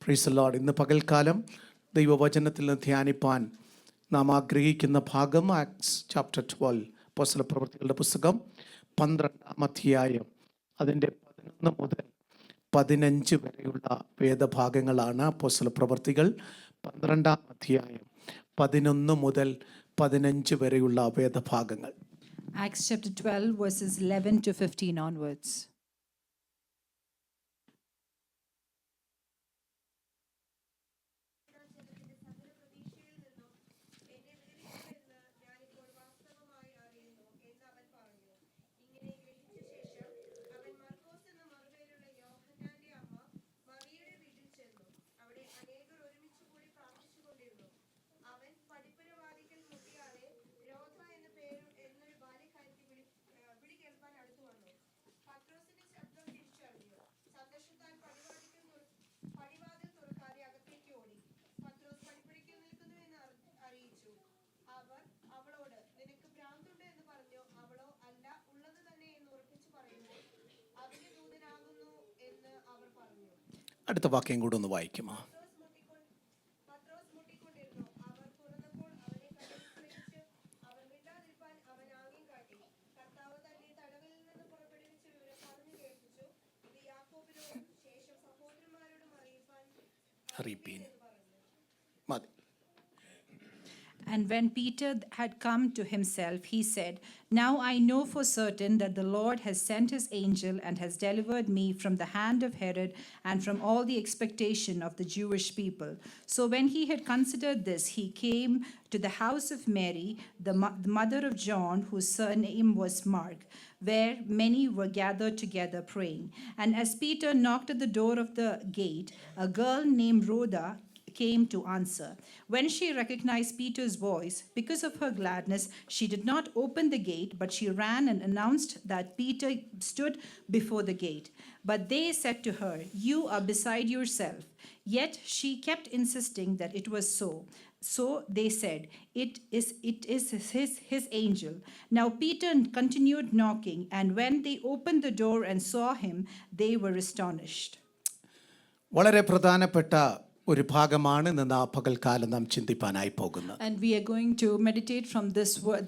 Praise the Lord. ഇന്ന് പകൽക്കാലം ദൈവവചനത്തിൽ നിന്ന് ധ്യാനിപ്പാൻ നാം ആഗ്രഹിക്കുന്ന ഭാഗം ആക്ട്സ് ചാപ്റ്റർ 12, അപ്പോസ്തല പ്രവൃത്തികളുടെ പുസ്തകം 12-ാം അധ്യായം അതിൻ്റെ 11 മുതൽ 15 വരെയുള്ള വേദഭാഗങ്ങളാണ്. അപ്പോസ്തല പ്രവൃത്തികൾ 12-ാം അധ്യായം 11 മുതൽ 15 വരെയുള്ള വേദഭാഗങ്ങൾ. Acts chapter 12 verses 11 to 15 onwards. അടുത്ത വാക്യം കൂടെ ഒന്ന് വായിക്കുമോ? അറിയിപ്പീൻ മതി. And when Peter had come to himself, he said, "Now I know for certain that the Lord has sent his angel and has delivered me from the hand of Herod and from all the expectation of the Jewish people." So when he had considered this, he came to the house of Mary, the mother of John, whose surname was Mark, where many were gathered together praying. And as Peter knocked at the door of the gate, a girl named Rhoda came to answer. When she recognized Peter's voice, because of her gladness, she did not open the gate, but she ran and announced that Peter stood before the gate. But they said to her, "You are beside yourself." Yet she kept insisting that it was so. So they said, It is his angel. Now Peter continued knocking, and when they opened the door and saw him, they were astonished. വളരെ പ്രധാനപ്പെട്ട ഒരു ഭാഗമാണ് ഇന്ന് പകൽക്കാലം നാം ചിന്തിപ്പാനായി പോകുന്നത്. And we are going to meditate from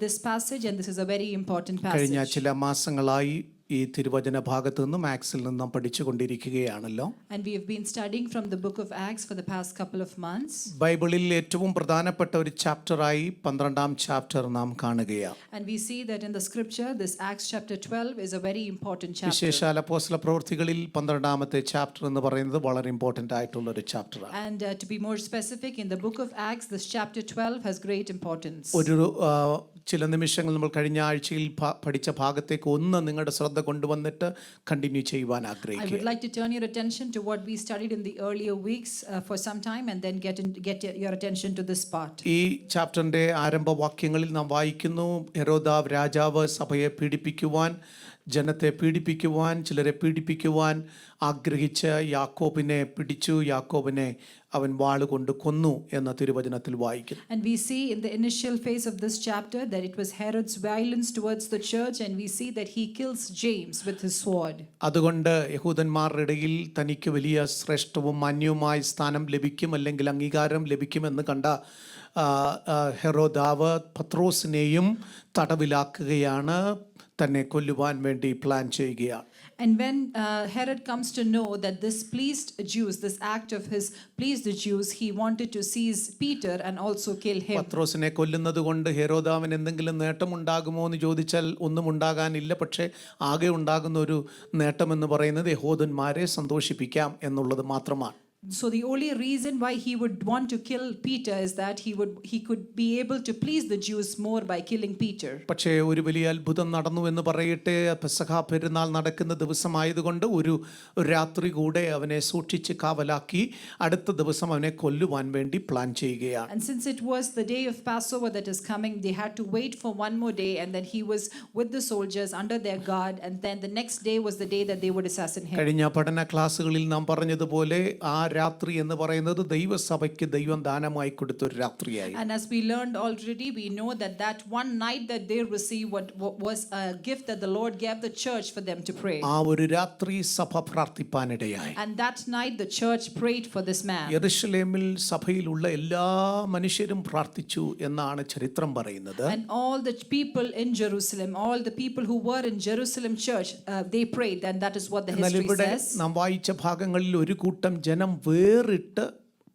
this passage, and this is a very important കഴിഞ്ഞ passage. ചില മാസങ്ങളായി ഈ തിരുവചന ഭാഗത്തു നിന്നും ആക്സിൽ നിന്നും പഠിച്ചുകൊണ്ടിരിക്കുകയാണല്ലോ. And we have been studying from the book of Acts for the past couple of months. ബൈബിളിൽ ഏറ്റവും പ്രധാനപ്പെട്ട ഒരു ചാപ്റ്ററായി 12-ാം ചാപ്റ്റർ നാം കാണുകയാണ്. And we see that in the scripture, this Acts chapter 12 is a very important chapter. വിശേഷാൽ അപ്പോസ്തല പ്രവൃത്തികളിൽ 12-ാമത്തെ chapter എന്ന് പറയുന്നത് വളരെ ഇമ്പോർട്ടൻ്റ് ആയിട്ടുള്ള ഒരു ചാപ്റ്ററാണ്. And to be more specific, in the book of Acts, this chapter 12 has great importance. ഒരു ചില നിമിഷങ്ങൾ നമ്മൾ കഴിഞ്ഞ ആഴ്ചയിൽ പഠിച്ച ഭാഗത്തേക്ക് ഒന്ന് നിങ്ങളുടെ ശ്രദ്ധ കൊണ്ടുവന്നിട്ട് കണ്ടിന്യൂ ചെയ്യുവാൻ I ആഗ്രഹിക്കുക. would like to turn your attention to what we studied in the earlier weeks for some time, and then get your attention to this part. ഈ ചാപ്റ്ററിന്റെ ആരംഭവാക്യങ്ങളിൽ നാം വായിക്കുന്നു, ഹെരോദാവ് രാജാവ് സഭയെ പീഡിപ്പിക്കുവാൻ, ജനത്തെ പീഡിപ്പിക്കുവാൻ, ചിലരെ പീഡിപ്പിക്കുവാൻ ആഗ്രഹിച്ച് യാക്കോബിനെ പിടിച്ചു, യാക്കോബിനെ അവൻ വാളുകൊണ്ട് കൊന്നു എന്ന തിരുവചനത്തിൽ വായിക്കുന്നു. And we see in the initial phase of this chapter that it was Herod's violence towards the church, and we see that he kills James with his sword. അതുകൊണ്ട് യഹൂദന്മാരുടെ ഇടയിൽ തനിക്ക് വലിയ ശ്രേഷ്ഠവും മാന്യവുമായ സ്ഥാനം ലഭിക്കും, അല്ലെങ്കിൽ അംഗീകാരം ലഭിക്കുമെന്ന് കണ്ട ഹെരോദാവ് പത്രോസിനെയും തടവിലാക്കുകയാണ്, തന്നെ കൊല്ലുവാൻ വേണ്ടി പ്ലാൻ ചെയ്യുകയാണ്. And when Herod comes to know that this pleased Jews, this act of his pleased the Jews, he wanted to seize Peter and also kill him. പത്രോസിനെ കൊല്ലുന്നത് കൊണ്ട് ഹെരോദാവിന് എന്തെങ്കിലും നേട്ടമുണ്ടാകുമോ എന്ന് ചോദിച്ചാൽ ഒന്നും ഉണ്ടാകാനില്ല. പക്ഷേ ആകെ ഉണ്ടാകുന്ന ഒരു നേട്ടമെന്ന് പറയുന്നത് യഹൂദന്മാരെ സന്തോഷിപ്പിക്കാം എന്നുള്ളത് മാത്രമാണ്. So the only reason why he would want to kill Peter is that he could be able to please the Jews more by killing Peter. പക്ഷേ ഒരു വലിയ അത്ഭുതം നടന്നു എന്ന് പറയട്ടെ. പെസഹ പെരുന്നാൾ നടക്കുന്ന ദിവസമായതുകൊണ്ട് ഒരു രാത്രി കൂടെ അവനെ സൂക്ഷിച്ച് കാവലാക്കി അടുത്ത ദിവസം അവനെ കൊല്ലുവാൻ വേണ്ടി പ്ലാൻ ചെയ്യുകയാണ്. And since it was the day of Passover that is coming, they had to wait for one more day, and then he was with the soldiers under their guard, and then the next day was the day that they would assassinate him. കഴിഞ്ഞ പഠന ക്ലാസ്സുകളിൽ നാം പറഞ്ഞതുപോലെ ആ രാത്രി എന്ന് പറയുന്നത് ദൈവസഭയ്ക്ക് ദൈവം ദാനമായി കൊടുത്തൊരു രാത്രിയായി. And as we learned already, we know that that one night that they received what was a gift that the Lord gave the church for them to pray. ആ ഒരു രാത്രി സഭ പ്രാർത്ഥിപ്പാനിടയായി. And that night the church prayed for this man. യെരൂശലേമിൽ സഭയിലുള്ള എല്ലാ മനുഷ്യരും പ്രാർത്ഥിച്ചു എന്നാണ് ചരിത്രം പറയുന്നത്. And all the people in Jerusalem, all the people who were in Jerusalem church, they prayed, and that is what the എന്നാൽ history ഇവിടെ says. നാം വായിച്ച ഭാഗങ്ങളിൽ ഒരു കൂട്ടം ജനം വേറിട്ട്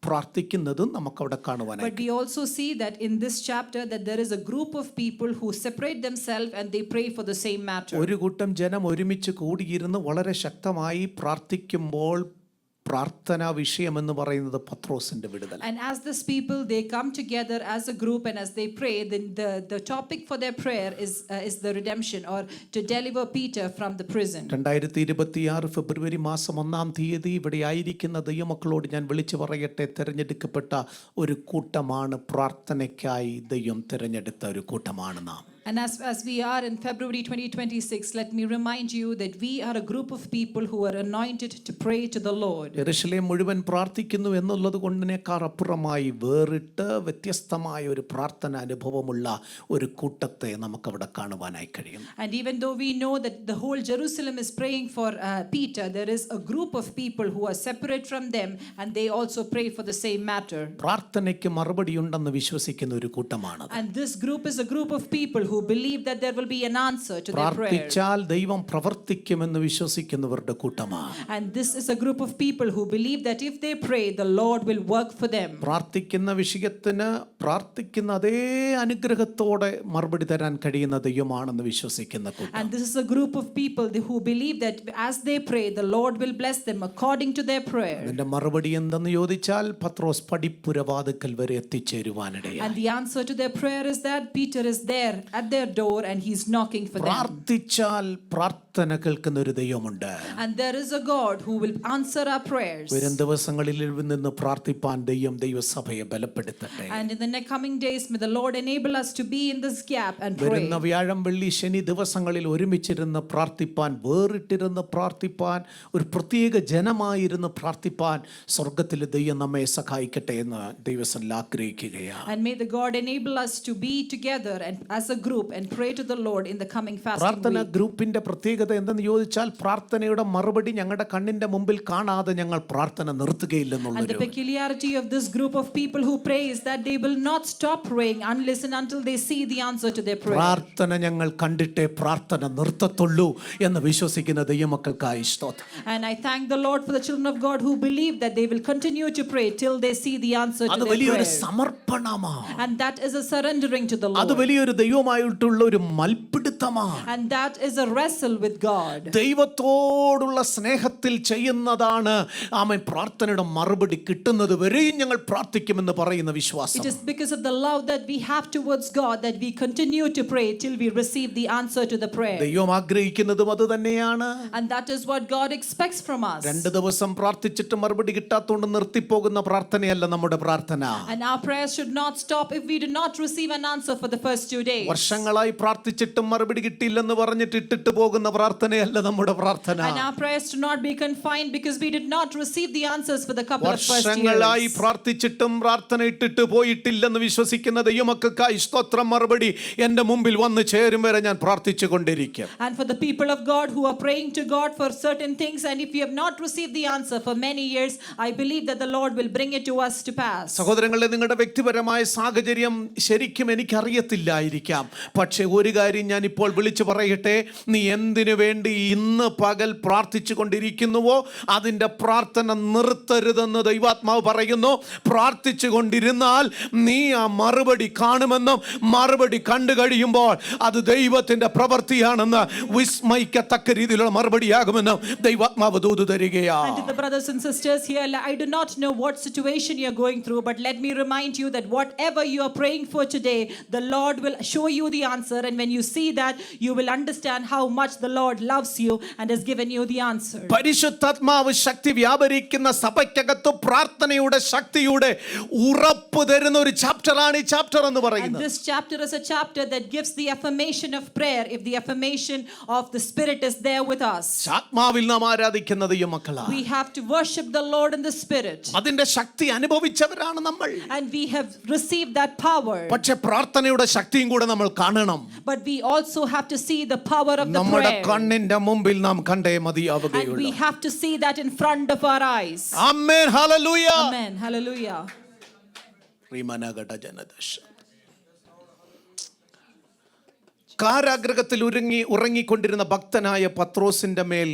പ്രാർത്ഥിക്കുന്നതും നമുക്കവിടെ കാണുവാനായി. But we also see that in this chapter that there is a group of people who separate themselves and they pray for the same matter. ഒരു കൂട്ടം ജനം ഒരുമിച്ച് കൂടിയിരുന്ന് വളരെ ശക്തമായി പ്രാർത്ഥിക്കുമ്പോൾ പ്രാർത്ഥനാ വിഷയം എന്ന് പറയുന്നത് പത്രോസിന്റെ വിടുതൽ. And as this people they come together as a group and as they pray, then the topic for their prayer is the redemption or to deliver Peter from the prison. 2026 ഫെബ്രുവരി മാസം 1-ാം തീയതി ഇവിടെ ആയിരിക്കുന്ന ദൈവമക്കളോട് ഞാൻ വിളിച്ചു പറയട്ടെ, തിരഞ്ഞെടുക്കപ്പെട്ട ഒരു കൂട്ടമാണ്, പ്രാർത്ഥനയ്ക്കായി ദൈവം തിരഞ്ഞെടുത്ത ഒരു കൂട്ടമാണ് നാം. And as we are in February 2026, let me remind you that we are a group of people who are anointed to pray to the Lord. യെരൂശലേം മുഴുവൻ പ്രാർത്ഥിക്കുന്നു എന്നുള്ളത് കൊണ്ടിനേക്കാൾ അപ്പുറമായി വേറിട്ട് വ്യത്യസ്തമായ ഒരു പ്രാർത്ഥന അനുഭവമുള്ള ഒരു കൂട്ടത്തെ നമുക്കവിടെ കാണുവാനായി കഴിയും. And even though we know that the whole Jerusalem is praying for Peter, there is a group of people who are separate from them and they also pray for the same matter. പ്രാർത്ഥനയ്ക്ക് മറുപടിയുണ്ടെന്ന് വിശ്വസിക്കുന്ന ഒരു കൂട്ടമാണ്. And this group is a group of people who believe that there will be an answer to their prayer. പ്രാർത്ഥിച്ചാൽ ദൈവം പ്രവർത്തിക്കുമെന്ന് വിശ്വസിക്കുന്നവരുടെ കൂട്ടമാണ്. And this is a group of people who believe that if they pray, the Lord will work for them. പ്രാർത്ഥിക്കുന്ന വിഷയത്തിന് പ്രാർത്ഥിക്കുന്ന അതേ അനുഗ്രഹത്തോടെ മറുപടി തരാൻ കഴിയുന്ന ദൈവമാണെന്ന് വിശ്വസിക്കുന്ന കൂട്ടം. And this is a group of people who believe that as they pray, the Lord will bless them according to their prayer. അതിന്റെ മറുപടി എന്തെന്ന് ചോദിച്ചാൽ പത്രോസ് പടിപ്പുരവാതിക്കൽ വരെ എത്തിച്ചേരുവാനിടയായി. And the answer to their prayer is that Peter is there at their door and he's knocking for them. പ്രാർത്ഥിച്ചാൽ പ്രാർത്ഥന കേൾക്കുന്ന ഒരു ദൈവമുണ്ട്. And there is a God who will answer our prayers. വരും ദിവസങ്ങളിൽ നിന്ന് പ്രാർത്ഥിപ്പാൻ ദൈവസഭയെ ബലപ്പെടുത്തട്ടെ. And in the coming days may the Lord enable us to be in this gap and pray. വരുന്ന വ്യാഴം വെള്ളി ശനി ദിവസങ്ങളിൽ ഒരുമിച്ചിരുന്ന് പ്രാർത്ഥിപ്പാൻ, വേറിട്ടിരുന്ന് പ്രാർത്ഥിപ്പാൻ, ഒരു പ്രത്യേക ജനമായിരുന്ന് പ്രാർത്ഥിപ്പാൻ സ്വർഗത്തിലെ ദൈവം നമ്മെ സഹായിക്കട്ടെ എന്ന് ദൈവസന്നിധിയിൽ ആഗ്രഹിക്കുകയാണ്. And may the God enable us to be together and as a group and pray to the Lord in the coming fasting പ്രാർത്ഥന week. ഗ്രൂപ്പിന്റെ പ്രത്യേകത എന്തെന്ന് ചോദിച്ചാൽ പ്രാർത്ഥനയുടെ മറുപടി ഞങ്ങളുടെ കണ്ണിന്റെ മുമ്പിൽ കാണാതെ ഞങ്ങൾ പ്രാർത്ഥന And the നിർത്തുകയില്ലെന്നുള്ളത്. peculiarity of this group of people who pray is that they will not stop praying unless and until they see the answer to their prayer. പ്രാർത്ഥന ഞങ്ങൾ കണ്ടിട്ടേ പ്രാർത്ഥന നിർത്തത്തുള്ളൂ എന്ന് വിശ്വസിക്കുന്ന ദൈവമക്കൾക്കായി സ്തോത്രം. And I thank the Lord for the children of God who believe that they will continue to pray till they see the answer to അത് their വലിയൊരു prayer. സമർപ്പണമാണ്. And that is a surrendering to the അത് Lord. വലിയൊരു ദൈവമായിട്ടുള്ള ഒരു മൽപ്പിടുത്തമാണ്. And that is a wrestle with God. ദൈവത്തോടുള്ള സ്നേഹത്തിൽ ചെയ്യുന്നതാണ് ആമേൻ പ്രാർത്ഥനയുടെ മറുപടി കിട്ടുന്നത് വരെയും ഞങ്ങൾ പ്രാർത്ഥിക്കുമെന്ന് പറയുന്ന വിശ്വാസം. It is because of the love that we have towards God that we continue to pray till we receive the answer to the prayer. ദൈവം ആഗ്രഹിക്കുന്നതും അത് തന്നെയാണ്. And that is what God expects from us. 2 ദിവസം പ്രാർത്ഥിച്ചിട്ട് മറുപടി കിട്ടാത്തതുകൊണ്ട് നിർത്തിപ്പോകുന്ന പ്രാർത്ഥനയല്ല നമ്മുടെ പ്രാർത്ഥന. And our prayers should not stop if we do not receive an answer for the first 2 days. വർഷങ്ങളായി പ്രാർത്ഥിച്ചിട്ടും മറുപടി കിട്ടിയില്ലെന്ന് പറഞ്ഞിട്ട് ഇട്ടിട്ട് പോകുന്ന പ്രാർത്ഥനയല്ല നമ്മുടെ പ്രാർത്ഥന. And our prayers should not be confined because we did not receive the answers for the couple of first വർഷങ്ങളായി years. പ്രാർത്ഥിച്ചിട്ടും പ്രാർത്ഥന ഇട്ടിട്ട് പോയിട്ടില്ലെന്ന് വിശ്വസിക്കുന്ന ദൈവമക്കൾക്കായി സ്തോത്രം. മറുപടി എന്റെ മുമ്പിൽ വന്ന് ചേരും വരെ ഞാൻ പ്രാർത്ഥിച്ചു കൊണ്ടിരിക്കും. And for the people of God who are praying to God for certain things, and if you have not received the answer for many years, I believe that the Lord will bring it to us to pass. സഹോദരങ്ങളെ, നിങ്ങളുടെ വ്യക്തിപരമായ സാഹചര്യം ശരിക്കും എനിക്കറിയത്തില്ലായിരിക്കാം. പക്ഷെ ഒരു കാര്യം ഞാൻ ഇപ്പോൾ വിളിച്ചു പറയട്ടെ, നീ എന്തിനു വേണ്ടി ഇന്ന് പകൽ പ്രാർത്ഥിച്ചു കൊണ്ടിരിക്കുന്നുവോ അതിൻ്റെ പ്രാർത്ഥന നിർത്തരുതെന്ന് ദൈവാത്മാവ് പറയുന്നു. പ്രാർത്ഥിച്ചു കൊണ്ടിരുന്നാൽ നീ ആ മറുപടി കാണുമെന്നും മറുപടി കണ്ടു കഴിയുമ്പോൾ അത് ദൈവത്തിന്റെ പ്രവൃത്തിയാണെന്ന് വിസ്മയിക്കത്തക്ക രീതിയിലുള്ള മറുപടിയാകുമെന്നും ദൈവാത്മാവ് ദൂത് തരികയാണ്. And to the brothers and sisters here, I do not know what situation you are going through, but let me remind you that whatever you are praying for today, the Lord will show you the answer, and when you see that, you will understand how much the Lord loves you and has given you the answer. പരിശുദ്ധാത്മാവ് ശക്തി വ്യാപരിക്കുന്ന സഭയ്ക്കകത്ത് പ്രാർത്ഥനയുടെ ശക്തിയുടെ ഉറപ്പ് തരുന്ന ഒരു ചാപ്റ്ററാണ് ഈ ചാപ്റ്റർ എന്ന് And പറയുന്നത്. this chapter is a chapter that gives the affirmation of prayer if the affirmation of the Spirit is there with us. ആത്മാവിൽ നാം ആരാധിക്കുന്ന ദൈവമക്കളാണ്. We have to worship the Lord in the Spirit. അതിന്റെ ശക്തി അനുഭവിച്ചവരാണ് നമ്മൾ. And we have received that power. പക്ഷെ പ്രാർത്ഥനയുടെ ശക്തിയും കൂടെ നമ്മൾ കാണണം. But we also have to see the power of the നമ്മുടെ prayer. കണ്ണിന്റെ മുമ്പിൽ നാം കണ്ടേ And മതിയാവുകയുള്ളൂ. we have to see that in front of our eyes. Amen hallelujah. Amen. Hallelujah. ശ്രീമനഘട ജനദശ. കാരാഗ്രഹത്തിൽ ഉറങ്ങിക്കൊണ്ടിരുന്ന ഭക്തനായ പത്രോസിന്റെ മേൽ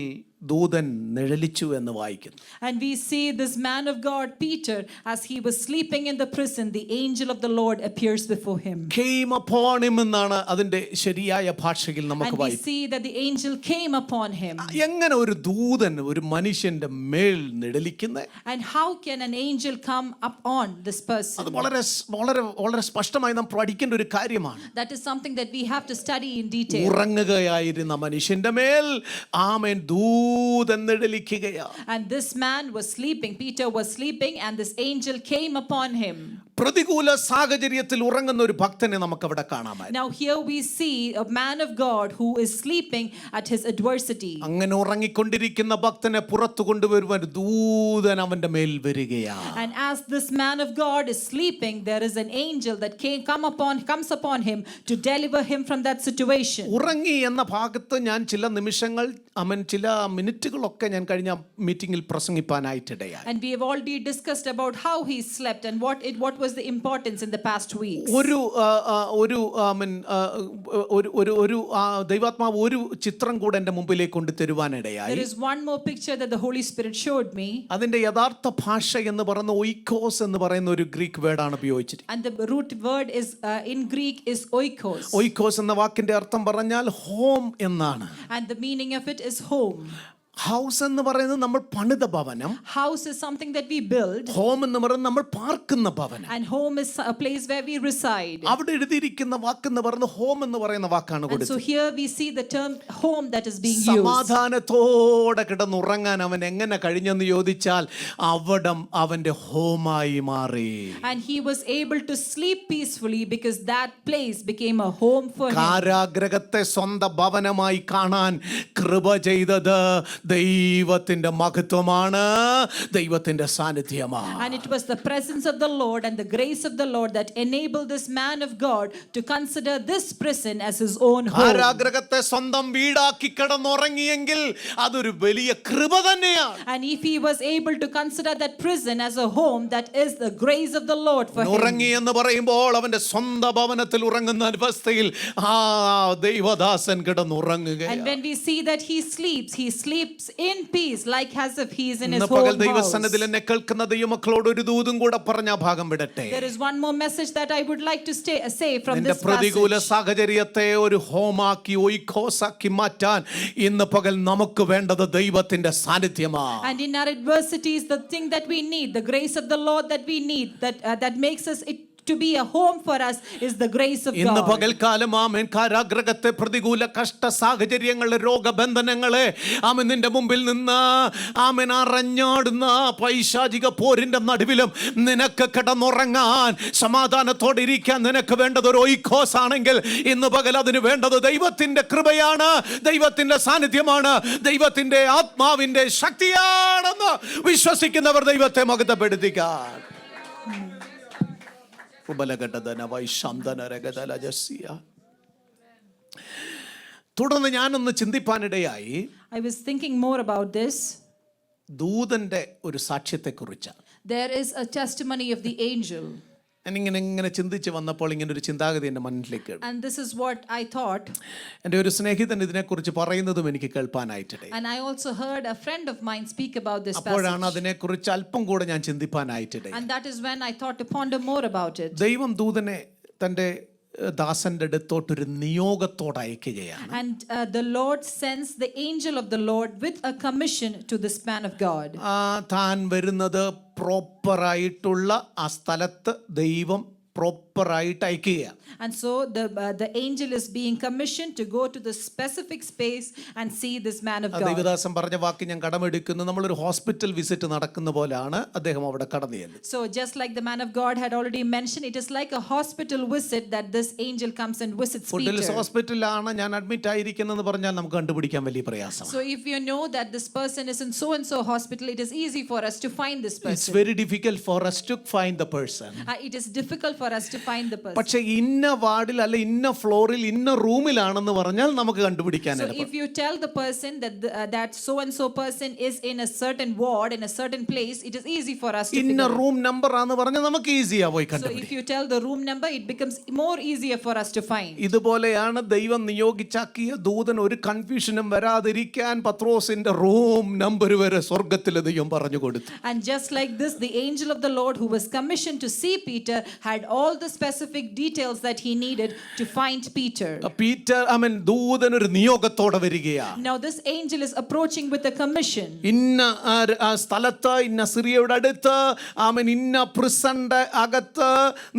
ദൂതൻ നിഴലിച്ചു എന്ന് വായിക്കുന്നു. And we see this man of God, Peter, as he was sleeping in the prison, the angel of the Lord appears before him. Came upon him എന്നാണ് അതിന്റെ ശരിയായ ഭാഷയിൽ നമുക്ക് And we വായിക്കുന്നത്. see that the angel came upon him. എങ്ങനെ ഒരു ദൂതൻ ഒരു മനുഷ്യന്റെ മേൽ നിഴലിക്കുന്നത്? And how can an angel come upon this അത് person? വളരെ വളരെ വളരെ സ്പഷ്ടമായി നാം പഠിക്കേണ്ട ഒരു കാര്യമാണ്. That is something that we have to study in detail. ഉറങ്ങുകയായിരുന്ന മനുഷ്യന്റെ മേൽ ആമേൻ ദൂതൻ നിഴലിക്കുകയാ. And this man was sleeping, Peter was sleeping, and this angel came upon him. പ്രതികൂല സാഹചര്യത്തിൽ ഉറങ്ങുന്ന ഒരു ഭക്തനെ നമുക്ക് അവിടെ കാണാമായി. Now here we see a man of God who is sleeping at his adversity. അങ്ങനെ ഉറങ്ങിക്കൊണ്ടിരിക്കുന്ന ഭക്തനെ പുറത്തു കൊണ്ടുവരുവാൻ ദൂതൻ അവന്റെ മേൽ വരികയാ. And as this man of God is sleeping, there is an angel that comes upon him to deliver him from that situation. ഉറങ്ങി എന്ന ഭാഗത്ത് ഞാൻ ചില നിമിഷങ്ങൾ ചില മിനിറ്റുകളൊക്കെ ഞാൻ കഴിഞ്ഞ മീറ്റിംഗിൽ പ്രസംഗിപ്പാനായിട്ടിടയായി. And we have already discussed about how he slept and what was the importance in the past weeks. ഒരു ദൈവാത്മാവ് ഒരു ചിത്രം കൂടെ എൻ്റെ മുമ്പിലേക്ക് കൊണ്ടുതരുവാനിടയായി. There is one more picture that the Holy Spirit showed me. അതിന്റെ യഥാർത്ഥ ഭാഷ എന്ന് പറയുന്ന oikos എന്ന് പറയുന്ന ഒരു ഗ്രീക്ക് വേർഡാണ് ഉപയോഗിച്ചിരിക്കുന്നത്. And the root word is in Greek is oikos. oikos എന്ന വാക്കിന്റെ അർത്ഥം പറഞ്ഞാൽ ഹോം എന്നാണ്. And the meaning of it is home. House എന്ന് പറയുന്നത് നമ്മൾ പണിത ഭവനം. House is something that we build. Home എന്ന് പറയുന്നത് നമ്മൾ പാർക്കുന്ന ഭവനം. And home is a place where we reside. അവിടെ എഴുതിയിരിക്കുന്ന വാക്കെന്ന് പറയുന്നത് ഹോം എന്ന് പറയുന്ന വാക്കാണ് And so കൊടുത്തത്. here we see the term home that is being used. സമാധാനത്തോടെ കിടന്നുറങ്ങാൻ അവൻ എങ്ങനെ കഴിഞ്ഞെന്ന് ചോദിച്ചാൽ അവിടം അവന്റെ ഹോമായി മാറി. And he was able to sleep peacefully because that place became a home for him. കാരാഗ്രഹത്തെ സ്വന്തം ഭവനമായി കാണാൻ കൃപ ചെയ്തത് ദൈവത്തിന്റെ മഹത്വമാണ്, ദൈവത്തിന്റെ സാന്നിധ്യമാണ്. And it was the presence of the Lord and the grace of the Lord that enabled this man of God to consider this prison as his own home. കാരാഗ്രഹത്തെ സ്വന്തം വീടാക്കി കിടന്നുറങ്ങിയെങ്കിൽ അതൊരു വലിയ കൃപ തന്നെയാണ്. And if he was able to consider that prison as a home, that is the grace of the Lord for him. ഉറങ്ങി എന്ന് പറയുമ്പോൾ അവന്റെ സ്വന്തം ഭവനത്തിൽ ഉറങ്ങുന്ന അവസ്ഥയിൽ ദൈവദാസൻ കിടന്നുറങ്ങുകയാണ്. And when we see that he sleeps in peace like as if he is in his പകൽ own house. ദൈവസന്നിധിയിൽ എന്നെ കേൾക്കുന്ന ദൈവമക്കളോട് ഒരു ദൂതും കൂടെ പറഞ്ഞ ഭാഗം വിടട്ടെ. There is one more message that I would like to say from നിന്റെ this പ്രതികൂല passage. സാഹചര്യത്തെ ഒരു ഹോമാക്കി ഓയിക്കോസാക്കി മാറ്റാൻ ഇന്ന് പകൽ നമുക്ക് വേണ്ടത് ദൈവത്തിന്റെ സാന്നിധ്യമാണ്. And in our adversities, the thing that we need, the grace of the Lord that we need, that makes us to be a home for us is the grace of ഇന്ന് God. പകൽക്കാലം ആമേൻ കാരാഗ്രഹത്തെ പ്രതികൂല കഷ്ട സാഹചര്യങ്ങളെ രോഗബന്ധനങ്ങളെ ആമേൻ നിന്റെ മുമ്പിൽ നിന്ന് ആമേൻ അറിഞ്ഞാടുന്ന പൈശാചിക പോരിന്റെ നടുവിലും നിനക്ക് കിടന്നുറങ്ങാൻ സമാധാനത്തോടെ ഇരിക്കാൻ നിനക്ക് വേണ്ടത് ഒരു ഓയിക്കോസ് ആണെങ്കിൽ ഇന്ന് പകൽ അതിന് വേണ്ടത് ദൈവത്തിന്റെ കൃപയാണ്, ദൈവത്തിന്റെ സാന്നിധ്യമാണ്, ദൈവത്തിന്റെ ആത്മാവിന്റെ ശക്തിയാണെന്ന് വിശ്വസിക്കുന്നവർ ദൈവത്തെ മഹത്വപ്പെടുത്തിക്കാൻ. തുടർന്ന് ഞാനൊന്ന് ചിന്തിപ്പാനിടയായി. I was thinking more about this. ദൂതന്റെ ഒരു സാക്ഷ്യത്തെക്കുറിച്ച്. There is a testimony of the angel. ഞാനിങ്ങനെ ചിന്തിച്ച് വന്നപ്പോൾ ഇങ്ങനെ ഒരു ചിന്താഗതി എൻ്റെ മനസ്സിലേക്ക്. And this is what I thought. എൻ്റെ ഒരു സ്നേഹിതൻ ഇതിനെക്കുറിച്ച് പറയുന്നതും എനിക്ക് കേൾപ്പാനായിട്ടിടയായി. And I also heard a friend of mine speak about this അപ്പോഴാണ് passage. അതിനെക്കുറിച്ച് അല്പം കൂടെ ഞാൻ ചിന്തിപ്പാനായിട്ടിടയായി. And that is when I thought to ponder more about it. ദൈവം ദൂതനെ തൻ്റെ ദാസന്റെ അടുത്തോട്ടൊരു നിയോഗത്തോടെ അയക്കുകയാണ്. And the Lord sends the angel of the Lord with a commission to this man of God. താൻ വരുന്നത് പ്രോപ്പറായിട്ടുള്ള ആ സ്ഥലത്ത് ദൈവം പ്രോപ്പറായിട്ട് അയക്കുക. And so the angel is being commissioned to go to the specific space and see this man of God. ദൈവദാസൻ പറഞ്ഞ വാക്ക് ഞാൻ കടമെടുക്കുന്നു. നമ്മളൊരു ഹോസ്പിറ്റൽ വിസിറ്റ് നടക്കുന്ന പോലെയാണ് അദ്ദേഹം അവിടെ കടന്നു ചെല്ലുന്നത്. So just like the man of God had already mentioned, it is like a hospital visit that this angel comes and visits ഫുഡിൽസ് Peter. ഹോസ്പിറ്റലിലാണ് ഞാൻ അഡ്മിറ്റ് ആയിരിക്കുന്നതെന്ന് പറഞ്ഞാൽ നമുക്ക് കണ്ടുപിടിക്കാൻ വലിയ പ്രയാസമാണ്. So if you know that this person is in so and so hospital, it is easy for us to find this It's person. very difficult for us to find the person. It is difficult for us to find the person. പക്ഷെ ഇന്ന വാർഡിൽ അല്ല ഇന്ന ഫ്ലോറിൽ ഇന്ന റൂമിലാണെന്ന് പറഞ്ഞാൽ നമുക്ക് കണ്ടുപിടിക്കാൻ So if you tell the person that that so and so person is in a certain ward in a certain place, it is easy for us to ഇന്ന figure out. റൂം നമ്പർ ആണെന്ന് പറഞ്ഞാൽ നമുക്ക് ഈസിയാ പോയി So കണ്ടുപിടിക്കാം. if you tell the room number, it becomes more easier for us to find. ഇതുപോലെയാണ് ദൈവം നിയോഗിച്ചാക്കിയ ദൂതൻ ഒരു കൺഫ്യൂഷനും വരാതിരിക്കാൻ പത്രോസിന്റെ റൂം നമ്പർ വരെ സ്വർഗത്തിലെ ദൈവം പറഞ്ഞു കൊടുത്തു. And just like this, the angel of the Lord who was commissioned to see Peter had all the specific details that he needed to find Peter. Peter ദൂതൻ ഒരു നിയോഗത്തോടെ വരികയാ. Now this angel is approaching with a commission. ഇന്ന സ്ഥലത്ത് ഇന്ന സിറിയയുടെ അടുത്ത് ഇന്ന പ്രിസന്റെ അകത്ത്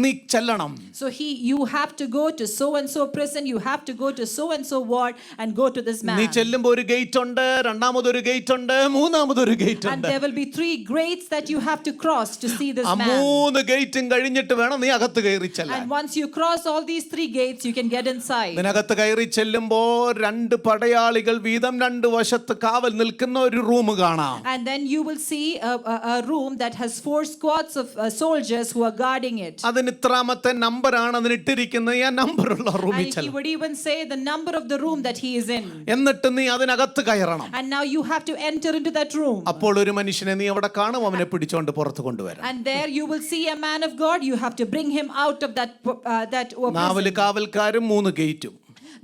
നീ ചെല്ലണം. So you have to go to so and so prison, you have to go to so and so ward and go to this നീ man. ചെല്ലുമ്പോൾ ഒരു ഗേറ്റ് ഉണ്ട്, രണ്ടാമതൊരു ഗേറ്റ് ഉണ്ട്, മൂന്നാമതൊരു ഗേറ്റ് And ഉണ്ട്. there will be 3 gates that you have to cross to see this ആ man. 3 ഗേറ്റും കഴിഞ്ഞിട്ട് വേണം നീ അകത്ത് കയറി ചെല്ലാൻ. And once you cross all these 3 gates, you can get inside. ഇതിനകത്ത് കയറി ചെല്ലുമ്പോൾ 2 പടയാളികൾ വീതം 2 വശത്ത് കാവൽ നിൽക്കുന്ന ഒരു റൂം കാണാം. And then you will see a room that has 4 squads of soldiers who are guarding it. അതിന് ഇത്രാമത്തെ നമ്പറാണ് അതിന് ഇട്ടിരിക്കുന്നത്. ആ നമ്പറുള്ള റൂമിൽ And he ചെല്ലാം. would even say the number of the room that he is in. എന്നിട്ട് നീ അതിനകത്ത് കയറണം. And now you have to enter into that room. അപ്പോൾ ഒരു മനുഷ്യനെ നീ അവിടെ കാണും, അവനെ പിടിച്ചോണ്ട് പുറത്ത് കൊണ്ടുവരാം. And there you will see a man of God. You have to bring him out of that prison. 4 കാവൽക്കാരും 3 ഗേറ്റും.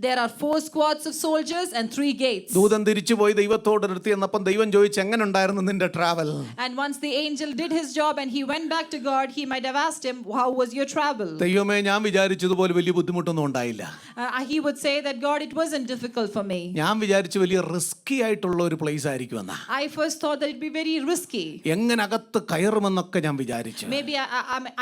There are 4 squads of soldiers and 3 gates. ദൂതൻ തിരിച്ചു പോയി ദൈവത്തോട് നിർത്തി എന്നപ്പം ദൈവം ചോദിച്ചു, എങ്ങനെ ഉണ്ടായിരുന്നു നിന്റെ travel? And once the angel did his job and he went back to God, he might have asked him, how was your travel? ദൈവമേ, ഞാൻ വിചാരിച്ചതുപോലെ വലിയ ബുദ്ധിമുട്ടൊന്നും ഉണ്ടായില്ല. He would say that, God, it wasn't difficult for me. ഞാൻ വിചാരിച്ചു വലിയ risky ആയിട്ടുള്ള ഒരു place ആയിരിക്കുമെന്നാ. I first thought that it'd be very risky. എങ്ങനെ അകത്ത് കയറുമെന്നൊക്കെ ഞാൻ വിചാരിച്ചു. Maybe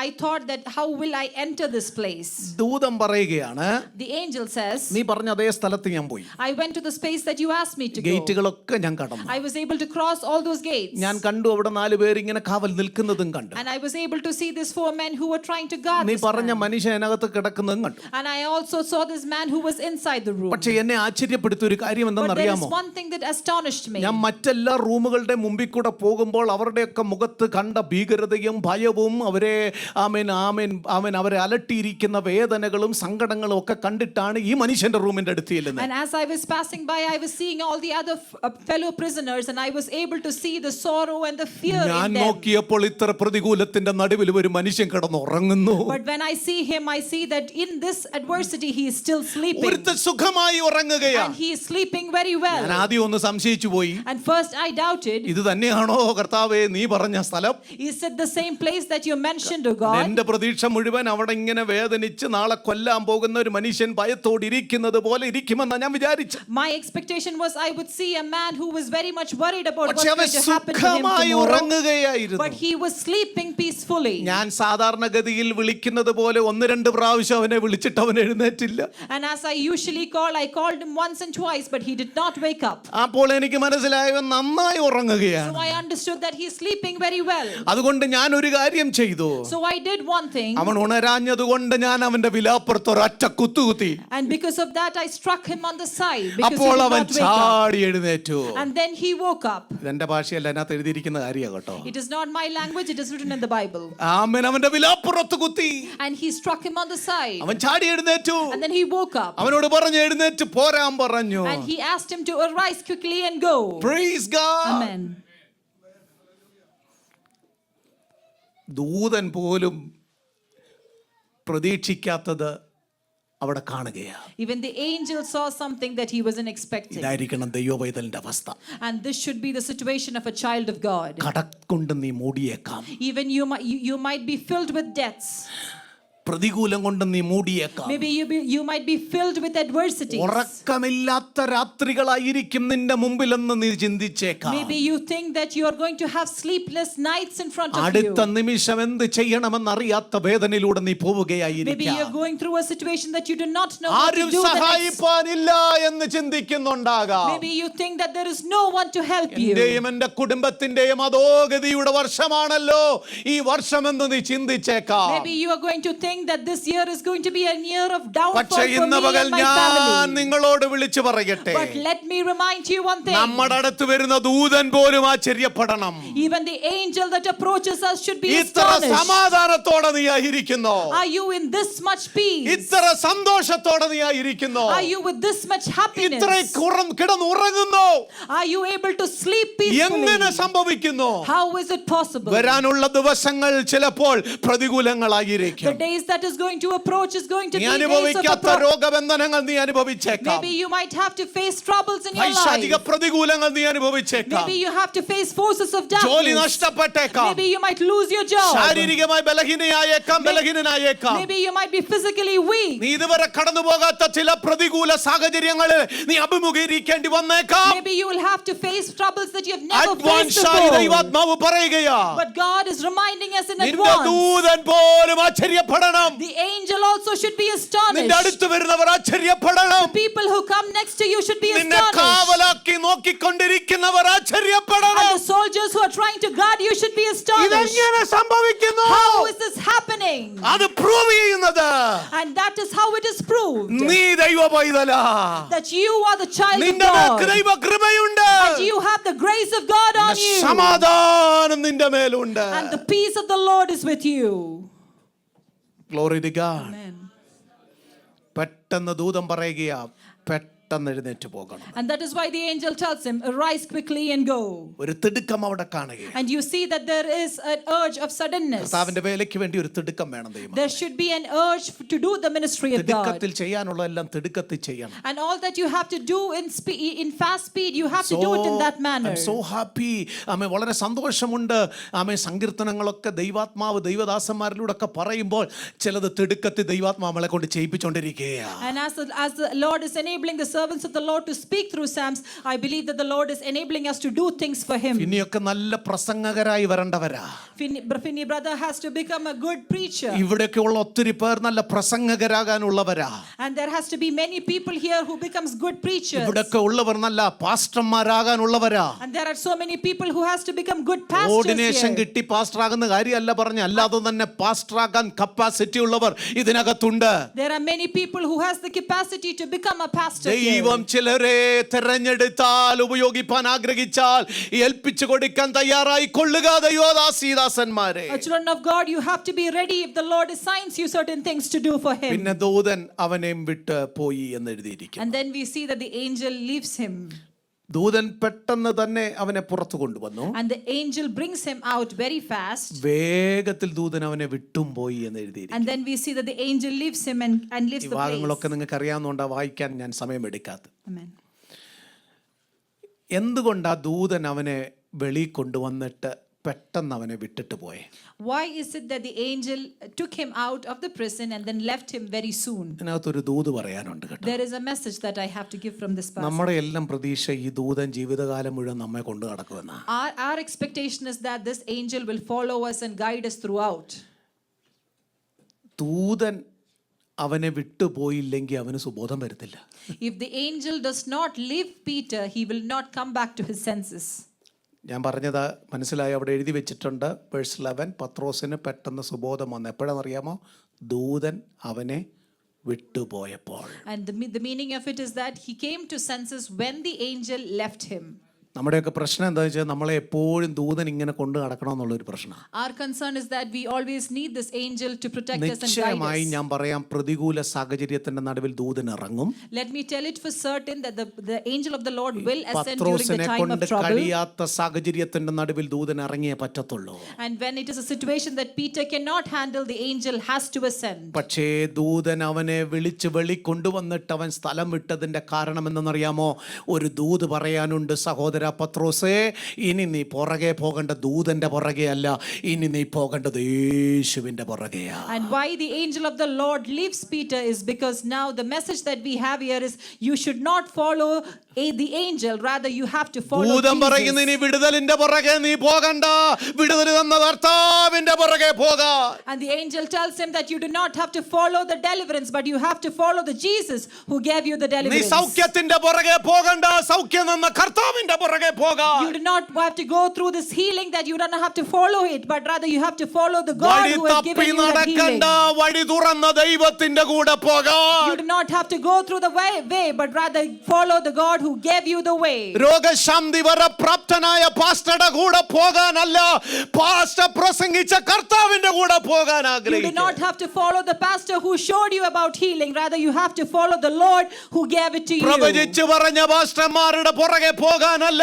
I thought that how will I enter this place? ദൂതൻ പറയുകയാണ്, The angel says, നീ പറഞ്ഞ അതേ സ്ഥലത്ത് ഞാൻ പോയി. I went to the space that you asked me to go. ഗേറ്റുകളൊക്കെ ഞാൻ കടന്നു. I was able to cross all those gates. ഞാൻ കണ്ടു അവിടെ 4 പേർ ഇങ്ങനെ കാവൽ നിൽക്കുന്നതും കണ്ടു. And I was able to see these 4 men who were trying to guard നീ this പറഞ്ഞ man. മനുഷ്യൻ അതിനകത്ത് കിടക്കുന്നതും കണ്ടു. And I also saw this man who was inside the room. പക്ഷെ എന്നെ ആശ്ചര്യപ്പെടുത്തിയ ഒരു കാര്യം But there is എന്തെന്നറിയാമോ? one thing that astonished me. ഞാൻ മറ്റെല്ലാ റൂമുകളുടെ മുമ്പിൽ കൂടെ പോകുമ്പോൾ അവരുടെയൊക്കെ മുഖത്ത് കണ്ട ഭീകരതയും ഭയവും അവരെ അവരെ അലട്ടിയിരിക്കുന്ന വേദനകളും സങ്കടങ്ങളും ഒക്കെ കണ്ടിട്ടാണ് ഈ മനുഷ്യന്റെ റൂമിന്റെ അടുത്ത് ചെല്ലുന്നത്. And as I was passing by, I was seeing all the other fellow prisoners, and I was able to see the sorrow and the fear ഞാൻ in them. നോക്കിയപ്പോൾ ഇത്ര പ്രതികൂലത്തിന്റെ നടുവിൽ ഒരു മനുഷ്യൻ കിടന്നുറങ്ങുന്നു. But when I see him, I see that in this adversity, he is still sleeping. ഒരുത്തൻ സുഖമായി ഉറങ്ങുകയാണ്. And he is sleeping very ഞാൻ well. ആദ്യം ഒന്ന് സംശയിച്ചു പോയി. And first I doubted, ഇത് തന്നെയാണോ കർത്താവേ നീ പറഞ്ഞ സ്ഥലം? is it the same place that you mentioned, O God? എന്റെ പ്രതീക്ഷ മുഴുവൻ അവിടെ ഇങ്ങനെ വേദനിച്ച് നാളെ കൊല്ലാൻ പോകുന്ന ഒരു മനുഷ്യൻ ഭയത്തോടിരിക്കുന്നത് പോലെ ഇരിക്കുമെന്നാ ഞാൻ വിചാരിച്ചു. My expectation was I would see a man who was very much worried about what's പക്ഷെ അവൻ going to happen to him സുഖമായി tomorrow. ഉറങ്ങുകയായിരുന്നു. But he was sleeping peacefully. ഞാൻ സാധാരണഗതിയിൽ വിളിക്കുന്നത് പോലെ 1-2 പ്രാവശ്യം അവനെ വിളിച്ചിട്ട് അവൻ എഴുന്നേറ്റില്ല. And as I usually call, I called him once and twice, but he did not wake up. അപ്പോൾ എനിക്ക് മനസ്സിലായവൻ നന്നായി ഉറങ്ങുകയാണ്. So I understood that he's sleeping very well. അതുകൊണ്ട് ഞാൻ ഒരു കാര്യം ചെയ്തു. So I did one thing. അവൻ ഉണരാഞ്ഞതുകൊണ്ട് ഞാൻ അവന്റെ വിലാപ്പുറത്ത് ഒരൊറ്റ കുത്തുകുത്തി. And because of that, I struck him on the side because he അപ്പോൾ did അവൻ not wake up. ചാടി എഴുന്നേറ്റു. And then he woke up. ഇതെന്റെ ഭാഷയല്ല, അതിനകത്ത് എഴുതിയിരിക്കുന്ന കാര്യമാണ് കേട്ടോ. It is not my language, it is written in the Bible. ആമേൻ. അവന്റെ വിലാപ്പുറത്ത് കുത്തി. And he struck him on the side. അവൻ ചാടി എഴുന്നേറ്റു. And then he woke up. അവനോട് പറഞ്ഞു എഴുന്നേറ്റ് പോരാൻ പറഞ്ഞു. And he asked him to arise quickly and go. Praise God. Amen. ദൂതൻ പോലും പ്രതീക്ഷിക്കാത്തത് അവിടെ കാണുകയാണ്. Even the angel saw something that he wasn't expecting. ഇതായിരിക്കണം ദൈവപൈതലിന്റെ അവസ്ഥ. And this should be the situation of a child of God. കടക്കൊണ്ട് നീ മൂടിയേക്കാം. Even you might be filled with debts. പ്രതികൂലം കൊണ്ട് നീ മൂടിയേക്കാം. Maybe you might be filled with adversity. ഉറക്കമില്ലാത്ത രാത്രികളായിരിക്കും നിന്റെ മുമ്പിലെന്ന് നീ ചിന്തിച്ചേക്കാം. Maybe you think that you are going to have sleepless nights in front of you. അടുത്ത നിമിഷം എന്ത് ചെയ്യണമെന്നറിയാത്ത വേദനയിലൂടെ നീ Maybe പോവുകയായിരിക്കാം. you're going through a situation that you do not know what to ആരും do the next. സഹായിപ്പാനില്ല എന്ന് ചിന്തിക്കുന്നുണ്ടാകാം. Maybe you think that there is no one to help you. എന്റെയും എന്റെ കുടുംബത്തിന്റെയും അധോഗതിയുടെ വർഷമാണല്ലോ ഈ വർഷമെന്ന് നീ ചിന്തിച്ചേക്കാം. Maybe you are going to think that this year is going to be a year of downfall പക്ഷേ for ഇന്ന് me പകൽ and my ഞാൻ family. നിങ്ങളോട് വിളിച്ചു പറയട്ടെ, But let me remind you one thing. നമ്മുടെ അടുത്ത് വരുന്ന ദൂതൻ പോലും ആശ്ചര്യപ്പെടണം. Even the angel that approaches us should be ഇത്ര astonished. സമാധാനത്തോടെ നീ ആയിരിക്കുന്നു, Are you in this much peace? ഇത്ര സന്തോഷത്തോടെ നീ ആയിരിക്കുന്നു, Are you with this much happiness? ഇത്ര കിടന്നുറങ്ങുന്നു, Are you able to sleep peacefully? എങ്ങനെ സംഭവിക്കുന്നു? How is it possible? വരാനുള്ള ദിവസങ്ങൾ ചിലപ്പോൾ പ്രതികൂലങ്ങളായിരിക്കും. The days that is going to approach is going to നീ be days of അനുഭവിക്കാത്ത രോഗബന്ധനങ്ങൾ നീ അനുഭവിച്ചേക്കാം. Maybe you might have to face troubles in your പൈശാചിക life. പ്രതികൂലങ്ങൾ നീ അനുഭവിച്ചേക്കാം. Maybe you have to face forces of ജോലി darkness. നഷ്ടപ്പെട്ടേക്കാം. Maybe you might lose your job. ശാരീരികമായി ബലഹീനനായേക്കാം. Maybe you might be physically weak. നീ ഇതുവരെ കടന്നു പോകാത്ത ചില പ്രതികൂല സാഹചര്യങ്ങളിൽ നീ അഭിമുഖീകരിക്കേണ്ടി വന്നേക്കാം. Maybe you will have to face troubles that you have never faced അഡ്വാൻസായി before. ദൈവാത്മാവ് പറയുകയാ, But God is reminding us in നിന്റെ advance. ദൂതൻ പോലും ആശ്ചര്യപ്പെടണം. The angel also should be നിന്റെ astonished. അടുത്ത് വരുന്നവർ ആശ്ചര്യപ്പെടണം. People who come next to you should be നിന്നെ astonished. കാവലാക്കി നോക്കിക്കൊണ്ടിരിക്കുന്നവർ ആശ്ചര്യപ്പെടണം. And the soldiers who are trying to guard you should be astonished. ഇതെങ്ങനെ സംഭവിക്കുന്നു? How is this happening? അത് prove ചെയ്യുന്നത് And that is how it is proved നീ ദൈവ പൈതലാ. that you are the child of നിന്റെ മേൽ God. ദൈവ കൃപയുണ്ട്. And you have the grace of God on you. സമാധാനം നിന്റെ മേലുണ്ട്. And the peace of the Lord is with you. Glory to God. Amen. പെട്ടെന്ന് ദൂതൻ പറയുകയാ, പെട്ടെന്ന് എഴുന്നേറ്റ് പോകണം. And that is why the angel tells him, arise quickly and go. ഒരു തിടുക്കം അവിടെ കാണുകയാണ്. And you see that there is an urge of suddenness. കർത്താവിന്റെ വേലയ്ക്ക് വേണ്ടി ഒരു തിടുക്കം വേണം ദൈവം. There should be an urge to do the ministry of God. തിടുക്കത്തിൽ ചെയ്യാനുള്ളതെല്ലാം തിടുക്കത്തിൽ ചെയ്യണം. And all that you have to do in fast speed, you have to do it in that manner. I'm so happy. ആമേ വളരെ സന്തോഷമുണ്ട്. ആമേ സങ്കീർത്തനങ്ങളൊക്കെ ദൈവാത്മാവ് ദൈവദാസന്മാരിലൂടെ ഒക്കെ പറയുമ്പോൾ ചിലത് തിടുക്കത്തിൽ ദൈവാത്മാവളെ കൊണ്ട് ചെയ്യിപ്പിച്ചുകൊണ്ടിരിക്കുകയാണ്. And as the Lord is enabling the servants of the Lord to speak through Psalms, I believe that the Lord is enabling us to do things for Him. ഇനിയൊക്കെ നല്ല പ്രസംഗകരായി വരേണ്ടവരാ. Finney brother has to become a good preacher. ഇവിടെയൊക്കെ ഉള്ള ഒത്തിരി പേർ നല്ല പ്രസംഗകരാകാനുള്ളവരാ. And there has to be many people here who becomes good preachers. ഇവിടെയൊക്കെ ഉള്ളവർ നല്ല പാസ്റ്റർമാരാകാനുള്ളവരാ. And there are so many people who has to become good pastors ordination here. കിട്ടി pastor ആകുന്ന കാര്യമല്ല പറഞ്ഞ, അല്ലാതെ തന്നെ പാസ്റ്റർ ആകാൻ കപ്പാസിറ്റി ഉള്ളവർ ഇതിനകത്തുണ്ട്. There are many people who has the capacity to become a pastor here. ദൈവം ചിലരെ തെരഞ്ഞെടുത്താൽ, ഉപയോഗിപ്പാൻ ആഗ്രഹിച്ചാൽ ഏൽപ്പിച്ചു കൊടുക്കാൻ തയ്യാറായി കൊള്ളുക ദൈവദാസന്മാരെ. Children of God, you have to be ready if the Lord assigns you certain things to do for Him. പിന്നെ ദൂതൻ അവനെയും വിട്ട് പോയി എന്ന് എഴുതിയിരിക്കുന്നു. And then we see that the angel leaves him. ദൂതൻ പെട്ടെന്ന് തന്നെ അവനെ പുറത്തു കൊണ്ടുവന്നു. And the angel brings him out very fast. വേഗത്തിൽ ദൂതൻ അവനെ വിട്ടും പോയി എന്ന് എഴുതിയിരിക്കുന്നു. And then we see that the angel leaves him and leaves the place. ഭാഗങ്ങളൊക്കെ നിങ്ങൾക്ക് അറിയാവുന്നതുകൊണ്ട് വായിക്കാൻ ഞാൻ സമയമെടുക്കാത്തത്. Amen. എന്തുകൊണ്ടാ ദൂതൻ അവനെ വെളി കൊണ്ടുവന്നിട്ട് പെട്ടെന്ന് അവനെ വിട്ടിട്ട് പോയെ? Why is it that the angel took him out of the prison and then left him very soon? ഇതിനകത്തൊരു ദൂത് പറയാനുണ്ട് കേട്ടോ. There is a message that I have to give from this passage. നമ്മുടെ എല്ലാം പ്രതീക്ഷ ഈ ദൂതൻ ജീവിതകാലം മുഴുവൻ നമ്മെ കൊണ്ടു നടക്കുമെന്നാ. Our expectation is that this angel will follow us and guide us throughout. ദൂതൻ അവനെ വിട്ടുപോയില്ലെങ്കിൽ അവന് സുബോധം വരത്തില്ല. If the angel does not leave Peter, he will not come back to his senses. ഞാൻ പറഞ്ഞത് മനസ്സിലായി, അവിടെ എഴുതി വെച്ചിട്ടുണ്ട്. വേഴ്സ് 11, പത്രോസിന് പെട്ടെന്ന് സുബോധം വന്നു. എപ്പോഴാണെന്നറിയാമോ? ദൂതൻ അവനെ വിട്ടുപോയപ്പോൾ. And the meaning of it is that he came to senses when the angel left him. നമ്മുടെയൊക്കെ പ്രശ്നം എന്താ വെച്ചാൽ നമ്മളെ എപ്പോഴും ദൂതൻ ഇങ്ങനെ കൊണ്ടു നടക്കണമെന്നുള്ളൊരു പ്രശ്നമാണ്. Our concern is that we always need this angel to protect us and guide നിശ്ചയമായി us. ഞാൻ പറയാം, പ്രതികൂല സാഹചര്യത്തിന്റെ നടുവിൽ ദൂതൻ ഇറങ്ങും. Let me tell it for certain that the angel of the Lord will ascend during the പത്രോസിനെ time of കൊണ്ട് trouble. കഴിയാത്ത സാഹചര്യത്തിന്റെ നടുവിൽ ദൂതൻ ഇറങ്ങിയേ പറ്റത്തുള്ളൂ. And when it is a situation that Peter cannot handle, the angel has to ascend. പക്ഷേ ദൂതൻ അവനെ വിളിച്ച് വെളി കൊണ്ടുവന്നിട്ട് അവൻ സ്ഥലം വിട്ടതിന്റെ കാരണം എന്തെന്നറിയാമോ? ഒരു ദൂത് പറയാനുണ്ട് സഹോദര സഹോദര പത്രോസേ, ഇനി നീ പുറകെ പോകേണ്ട ദൂതന്റെ പുറകെ അല്ല, ഇനി നീ പോകേണ്ടത് യേശുവിന്റെ പുറകെയാ. And why the angel of the Lord leaves Peter is because now the message that we have here is you should not follow the angel, rather you have to follow ദൂതൻ പറയുന്നു, Jesus. ഇനി വിടുതലിന്റെ പുറകെ നീ പോകണ്ട, വിടുതൽ തന്ന കർത്താവിന്റെ പുറകെ പോകാ. And the angel tells him that you do not have to follow the deliverance, but you have to follow the Jesus who gave you the നീ deliverance. സൗഖ്യത്തിന്റെ പുറകെ പോകണ്ട, സൗഖ്യം തന്ന കർത്താവിന്റെ പുറകെ പോകാ. You do not have to go through this healing, that you don't have to follow it, but rather you have to follow the God വഴി who has തപ്പി given you that healing. നടക്കണ്ട, വഴി തുറന്ന ദൈവത്തിന്റെ കൂടെ പോകാ. You do not have to go through the way, but rather follow the God who gave you the way. രോഗശാന്തി വരെ പ്രാപ്തനായ പാസ്റ്ററുടെ കൂടെ പോകാനല്ല, പാസ്റ്റർ പ്രസംഗിച്ച കർത്താവിന്റെ കൂടെ പോകാൻ You do ആഗ്രഹിക്കുന്നു. not have to follow the pastor who showed you about healing, rather you have to follow the Lord who gave it to you. പ്രവചിച്ചു പറഞ്ഞ പാസ്റ്റർമാരുടെ പുറകെ പോകാനല്ല,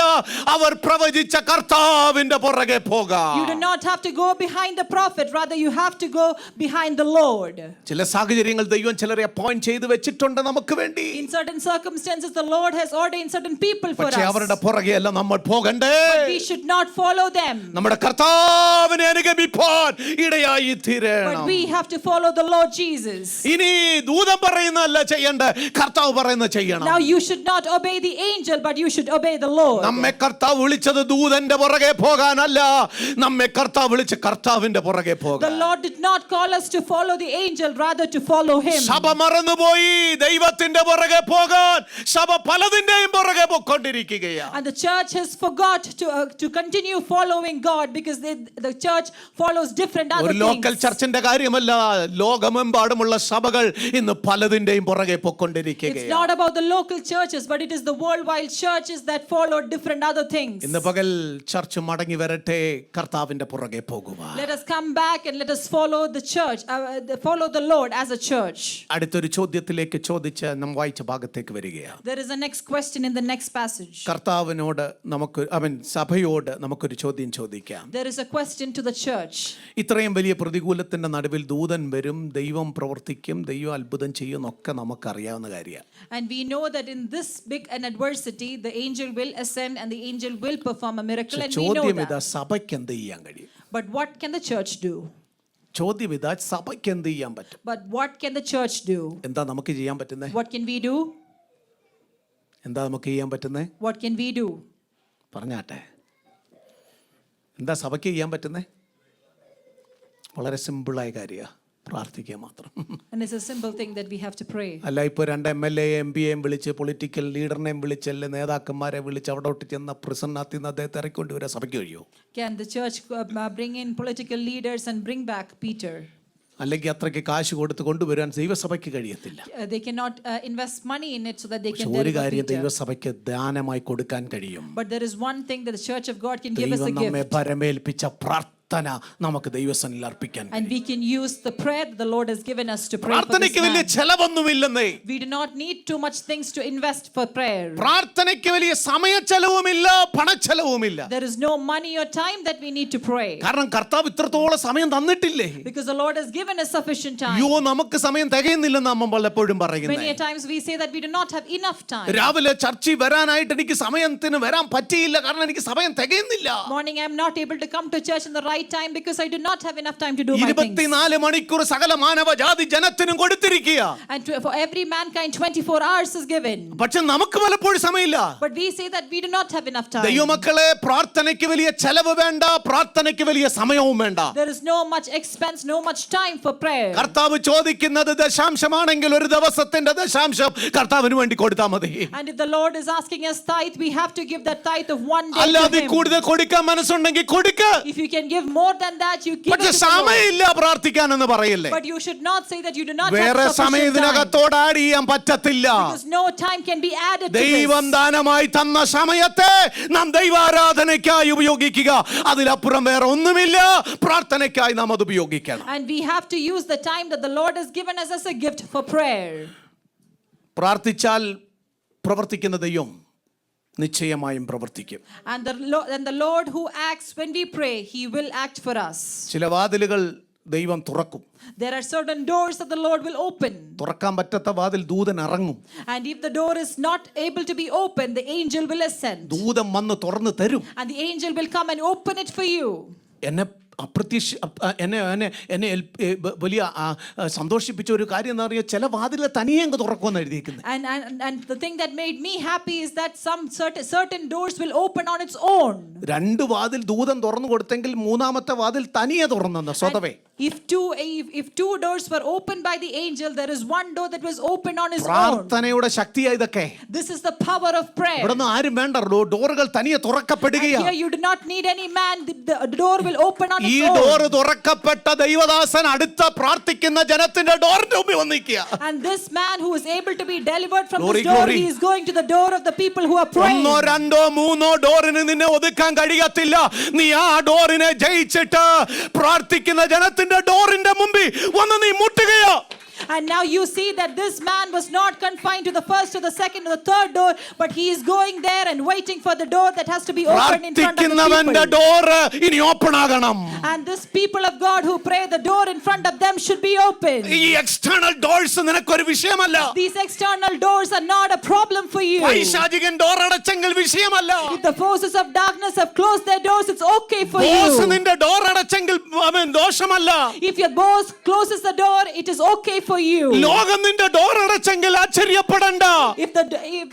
അവർ പ്രവചിച്ച കർത്താവിന്റെ പുറകെ പോകാം. You do not have to go behind the prophet, rather you have to go behind the Lord. ചില സാഹചര്യങ്ങൾ ദൈവം ചിലരെ അപ്പോയിന്റ് ചെയ്ത് വെച്ചിട്ടുണ്ട് നമുക്ക് വേണ്ടി. In certain circumstances the Lord has ordained certain people for പക്ഷേ us, അവരുടെ പുറകെ അല്ല നമ്മൾ പോകണ്ടേ. but we should not follow them, നമ്മുടെ കർത്താവിനെ അനുഗമിപ്പാൻ ഇടയായി but തീരണം. we have to follow the Lord Jesus. ഇനി ദൂതൻ പറയുന്നതല്ല ചെയ്യണ്ട, കർത്താവ് പറയുന്നത് ചെയ്യണം. Now you should not obey the angel, but you should obey the Lord. നമ്മെ കർത്താവ് വിളിച്ചത് ദൂതന്റെ പുറകെ പോകാനല്ല, നമ്മെ കർത്താവ് വിളിച്ച കർത്താവിന്റെ പുറകെ The പോകാൻ. Lord did not call us to follow the angel, rather to follow him. സഭ മറന്നുപോയി ദൈവത്തിന്റെ പുറകെ പോകാൻ. സഭ പലതിന്റെയും പുറകെ പോയിക്കൊണ്ടിരിക്കുകയാണ്. And the church has forgot to continue following God, because the church follows different other ഒരു ലോക്കൽ things. ചർച്ചിന്റെ കാര്യമല്ല, ലോകമെമ്പാടുമുള്ള സഭകൾ ഇന്ന് പലതിന്റെയും പുറകെ It's പോയിക്കൊണ്ടിരിക്കുകയാണ്. not about the local churches, but it is the worldwide churches that follow different other things. ഇന്ന് പകൽ church മടങ്ങി വരട്ടെ, കർത്താവിന്റെ പുറകെ പോകുക. Let us come back and let us follow the church, follow the Lord as a church. അടുത്തൊരു ചോദ്യത്തിലേക്ക് ചോദിച്ച് നാം വായിച്ച ഭാഗത്തേക്ക് വരികയാണ്. There is a next question in the next passage. കർത്താവിനോട് നമുക്ക് സഭയോട് നമുക്കൊരു ചോദ്യം ചോദിക്കാം. There is a question to the church. ഇത്രയും വലിയ പ്രതികൂലത്തിന്റെ നടുവിൽ ദൂതൻ വരും, ദൈവം പ്രവർത്തിക്കും, ദൈവം അത്ഭുതം ചെയ്യും എന്നൊക്കെ നമുക്കറിയാവുന്ന കാര്യമാണ്. And we know that in this big an adversity, the angel will ascend and the angel will perform a miracle, and we know ചോദ്യം ഇതാ, that. സഭയ്ക്ക് എന്ത് ചെയ്യാൻ കഴിയും? But what can the church do? ചോദ്യം ഇതാ, സഭയ്ക്ക് എന്ത് ചെയ്യാൻ പറ്റും? But what can the church do? എന്താ നമുക്ക് ചെയ്യാൻ പറ്റുന്നേ? What can we do? എന്താ നമുക്ക് ചെയ്യാൻ പറ്റുന്നേ? What can we do? പറഞ്ഞാട്ടെ, എന്താ സഭയ്ക്ക് ചെയ്യാൻ പറ്റുന്നേ? വളരെ സിമ്പിളായ കാര്യമാണ്, പ്രാർത്ഥിക്കുക മാത്രം. And it's a simple thing that we have to pray. അല്ല, ഇപ്പോൾ 2 MLA MP വിളിച്ച്, പൊളിറ്റിക്കൽ ലീഡറിനെയും വിളിച്ച്, അല്ലെ നേതാക്കന്മാരെ വിളിച്ച് അവിടോട്ട് ചെന്ന പ്രിസണിനകത്ത് നിന്ന് അദ്ദേഹത്തെ ഇറക്കൊണ്ട് വരാൻ സഭയ്ക്ക് കഴിയുമോ? Can the church bring in political leaders and bring back Peter? അല്ലെങ്കിൽ അത്രയ്ക്ക് കാശ് കൊടുത്ത് കൊണ്ടുവരാൻ ദൈവസഭയ്ക്ക് കഴിയത്തില്ല. They cannot invest money in it so that they can ഒരു deliver കാര്യം Peter. ദൈവസഭയ്ക്ക് ദാനമായി കൊടുക്കാൻ കഴിയും. But there is one thing that the church of God can give us ദൈവം a നമ്മെ gift. പരമേൽപ്പിച്ച പ്രാർത്ഥന നമുക്ക് ദൈവസന്നിധിയിൽ അർപ്പിക്കാൻ And we can use the prayer that the Lord has given us to pray for this പ്രാർത്ഥനയ്ക്ക് വലിയ man. ചെലവൊന്നുമില്ലെന്നേ. We do not need too much things to invest for prayer. പ്രാർത്ഥനയ്ക്ക് വലിയ സമയച്ചെലവുമില്ല, പണച്ചെലവുമില്ല. There is no money or time that we need to pray, കാരണം കർത്താവ് ഇത്രത്തോളം സമയം തന്നിട്ടില്ലേ. because the Lord has given us sufficient time. അയ്യോ, നമുക്ക് സമയം തികയുന്നില്ലെന്ന് നമ്മൾ പലപ്പോഴും Many a പറയുന്നത്. times we say that we do not have enough time. രാവിലെ ചർച്ചിൽ വരാനായിട്ട് എനിക്ക് സമയത്തിന് വരാൻ പറ്റിയില്ല, കാരണം എനിക്ക് സമയം തികയുന്നില്ല. Morning, I am not able to come to church in the right time because I do not have enough time to do my things. 24 മണിക്കൂർ സകല മാനവജാതി ജനത്തിനും കൊടുത്തിരിക്കുക. And for every mankind 24 hours is given. പക്ഷെ നമുക്ക് പലപ്പോഴും സമയമില്ല. But we say that we do not have enough time. ദൈവമക്കളെ, പ്രാർത്ഥനയ്ക്ക് വലിയ ചെലവ് വേണ്ട, പ്രാർത്ഥനയ്ക്ക് വലിയ സമയവും വേണ്ട. There is no much expense, no much time for prayer. കർത്താവ് ചോദിക്കുന്നത് ദശാംശമാണെങ്കിൽ ഒരു ദിവസത്തിന്റെ ദശാംശം കർത്താവിന് വേണ്ടി കൊടുത്താൽ മതി. And if the Lord is asking us tithe, we have to give that tithe of one day അല്ലാതെ to him. കൂടുതൽ കൊടുക്കാൻ മനസ്സുണ്ടെങ്കിൽ കൊടുക്ക. If you can give more than that, you give it പക്ഷെ to the Lord. സമയമില്ല പ്രാർത്ഥിക്കാനെന്ന് പറയില്ലേ. But you should not say that you do not വേറെ have സമയം sufficient time, ഇതിനകത്തോട് ആഡ് ചെയ്യാൻ പറ്റത്തില്ല. because no time can be added to ദൈവം this. ദാനമായി തന്ന സമയത്തെ നാം ദൈവാരാധനയ്ക്കായി ഉപയോഗിക്കുക. അതിലപ്പുറം വേറെ ഒന്നുമില്ല. പ്രാർത്ഥനയ്ക്കായി നാം അത് ഉപയോഗിക്കണം. And we have to use the time that the Lord has given us as a gift for prayer. പ്രാർത്ഥിച്ചാൽ പ്രവർത്തിക്കുന്ന ദൈവം നിശ്ചയമായും പ്രവർത്തിക്കും. And the Lord who acts when we pray, he will act for us. ചില വാതിലുകൾ ദൈവം തുറക്കും. There are certain doors that the Lord will open. തുറക്കാൻ പറ്റാത്ത വാതിൽ ദൂതൻ ഇറങ്ങും. And if the door is not able to be opened, the angel will ascend. ദൂതൻ വന്ന് തുറന്നു തരും. And the angel will come and open it for you. എന്നെ വലിയ സന്തോഷിപ്പിച്ച ഒരു കാര്യം എന്ന് പറഞ്ഞാൽ ചില വാതിൽ തനിയെ അങ്ങ് തുറക്കുമെന്ന് എഴുതിയിരിക്കുന്നത്. And the thing that made me happy is that some certain doors will open on its own. രണ്ട് വാതിൽ ദൂതൻ തുറന്നു കൊടുത്തെങ്കിൽ മൂന്നാമത്തെ വാതിൽ തനിയെ തുറന്നെന്ന് സ്വതവേ. If two doors were opened by the angel, there is one door that was opened on its own. പ്രാർത്ഥനയുടെ ശക്തിയാ ഇതൊക്കെ. This is the power of prayer. ഇവിടുന്ന് ആരും വേണ്ട, ഡോറുകൾ തനിയെ തുറക്കപ്പെടുകയാണ്. Here you do not need any man. The door will open on ഈ its own. Door തുറക്കപ്പെട്ട ദൈവദാസൻ അടുത്ത പ്രാർത്ഥിക്കുന്ന ജനത്തിന്റെ ഡോറിന്റെ മുമ്പിൽ വന്നിരിക്കുക. And this man who is able to be delivered from Glory, this door, glory. he is going to the door of the people who are praying. ഒന്നോ രണ്ടോ മൂന്നോ ഡോറിന് നിന്നെ ഒതുക്കാൻ കഴിയത്തില്ല. നീ ആ ഡോറിനെ ജയിച്ചിട്ട് പ്രാർത്ഥിക്കുന്ന ജനത്തിന്റെ ഡോറിന്റെ മുമ്പിൽ വന്ന് നീ മുട്ടുകയോ. And now you see that this man was not confined to the first or the second or the third door, but he is going there and waiting for the door that has to be opened in front of the പ്രാർത്ഥിക്കുന്നവന്റെ people. Door ഇനി open ആകണം. And this people of God who pray, the door in front of them should be open. ഈ external doors നിനക്കൊരു വിഷയമല്ല. These external doors are not a problem for you. പൈശാചികൻ door അടച്ചെങ്കിൽ വിഷയമല്ല. If the forces of darkness have closed their doors, it's okay for boss you. നിന്റെ door അടച്ചെങ്കിൽ ദോഷമല്ല. If your boss closes the door, it is okay for you. ലോകം നിന്റെ door അടച്ചെങ്കിൽ ആശ്ചര്യപ്പെടണ്ട.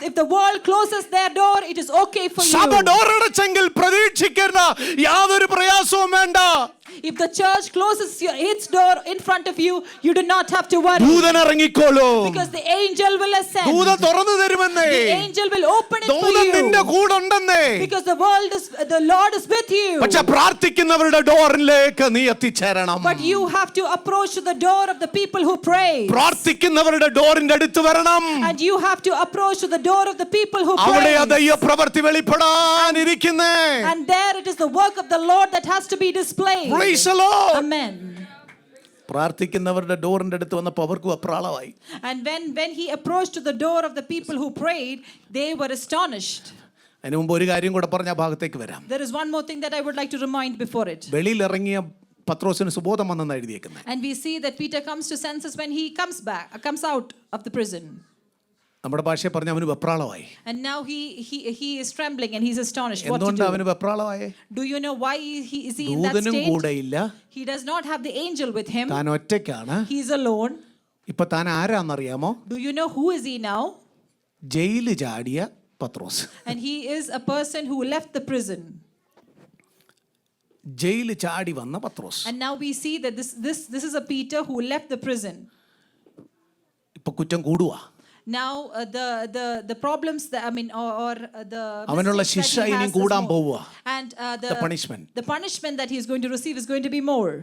If the world closes their door, it is okay for സഭ you. Door അടച്ചെങ്കിൽ പ്രതീക്ഷിക്കുന്ന യാതൊരു പ്രയാസവും വേണ്ട. If the church closes its door in front of you, you do not have to worry. ദൂതൻ ഇറങ്ങിക്കോളൂ. Because the angel will ascend. ദൂതൻ തുറന്നു തരുമെന്നേ. The angel will open it for ദൂതൻ നിന്റെ you. കൂടെ ഉണ്ടെന്നേ. Because the Lord is with you. പക്ഷെ പ്രാർത്ഥിക്കുന്നവരുടെ ഡോറിലേക്ക് നീ എത്തിച്ചേരണം. But you have to approach to the door of the people who pray. പ്രാർത്ഥിക്കുന്നവരുടെ ഡോറിന്റെ അടുത്ത് വരണം. And you have to approach to the door of the people who pray. അവിടെ ദൈവ പ്രവൃത്തി വെളിപ്പെടാനിരിക്കുന്നേ. And there it is the work of the Lord that has to be displayed. Praise the Lord. Amen. പ്രാർത്ഥിക്കുന്നവരുടെ ഡോറിന്റെ അടുത്ത് വന്നപ്പോൾ അവർക്കും അപ്രാളമായി. And when he approached to the door of the people who prayed, they were astonished. അതിനു മുമ്പ് ഒരു കാര്യം കൂടെ പറഞ്ഞ ഭാഗത്തേക്ക് വരാം. There is one more thing that I would like to remind before it. വെളിയിൽ ഇറങ്ങിയ പത്രോസിന് സുബോധം വന്നെന്ന് എഴുതിയേക്കുന്നത്. And we see that Peter comes to senses when he comes out of the prison. നമ്മുടെ ഭാഷയെ പറഞ്ഞ അവന് വെപ്രാളമായി. And now he is trembling and he's astonished. What to എന്തുകൊണ്ട് do? അവന് വെപ്രാളമായേ? Do you know why he is in that ദൂതനും state? കൂടെയില്ല. He does not have the angel with him. താൻ ഒറ്റയ്ക്കാണ്. He is alone. ഇപ്പൊ താൻ ആരാന്നറിയാമോ? Do you know who is he now? ജയില് ചാടിയ പത്രോസ്. And he is a person who left the prison. ജയില് ചാടി വന്ന പത്രോസ്. And now we see that this is a Peter who left the prison. ഇപ്പൊ കുറ്റം കൂടുവാ. Now the problems that the അവനുള്ള mistakes ശിക്ഷ that he ഇനി has is കൂടാൻ more. പോവുക. And The punishment. the punishment that he is going to receive is going to be more.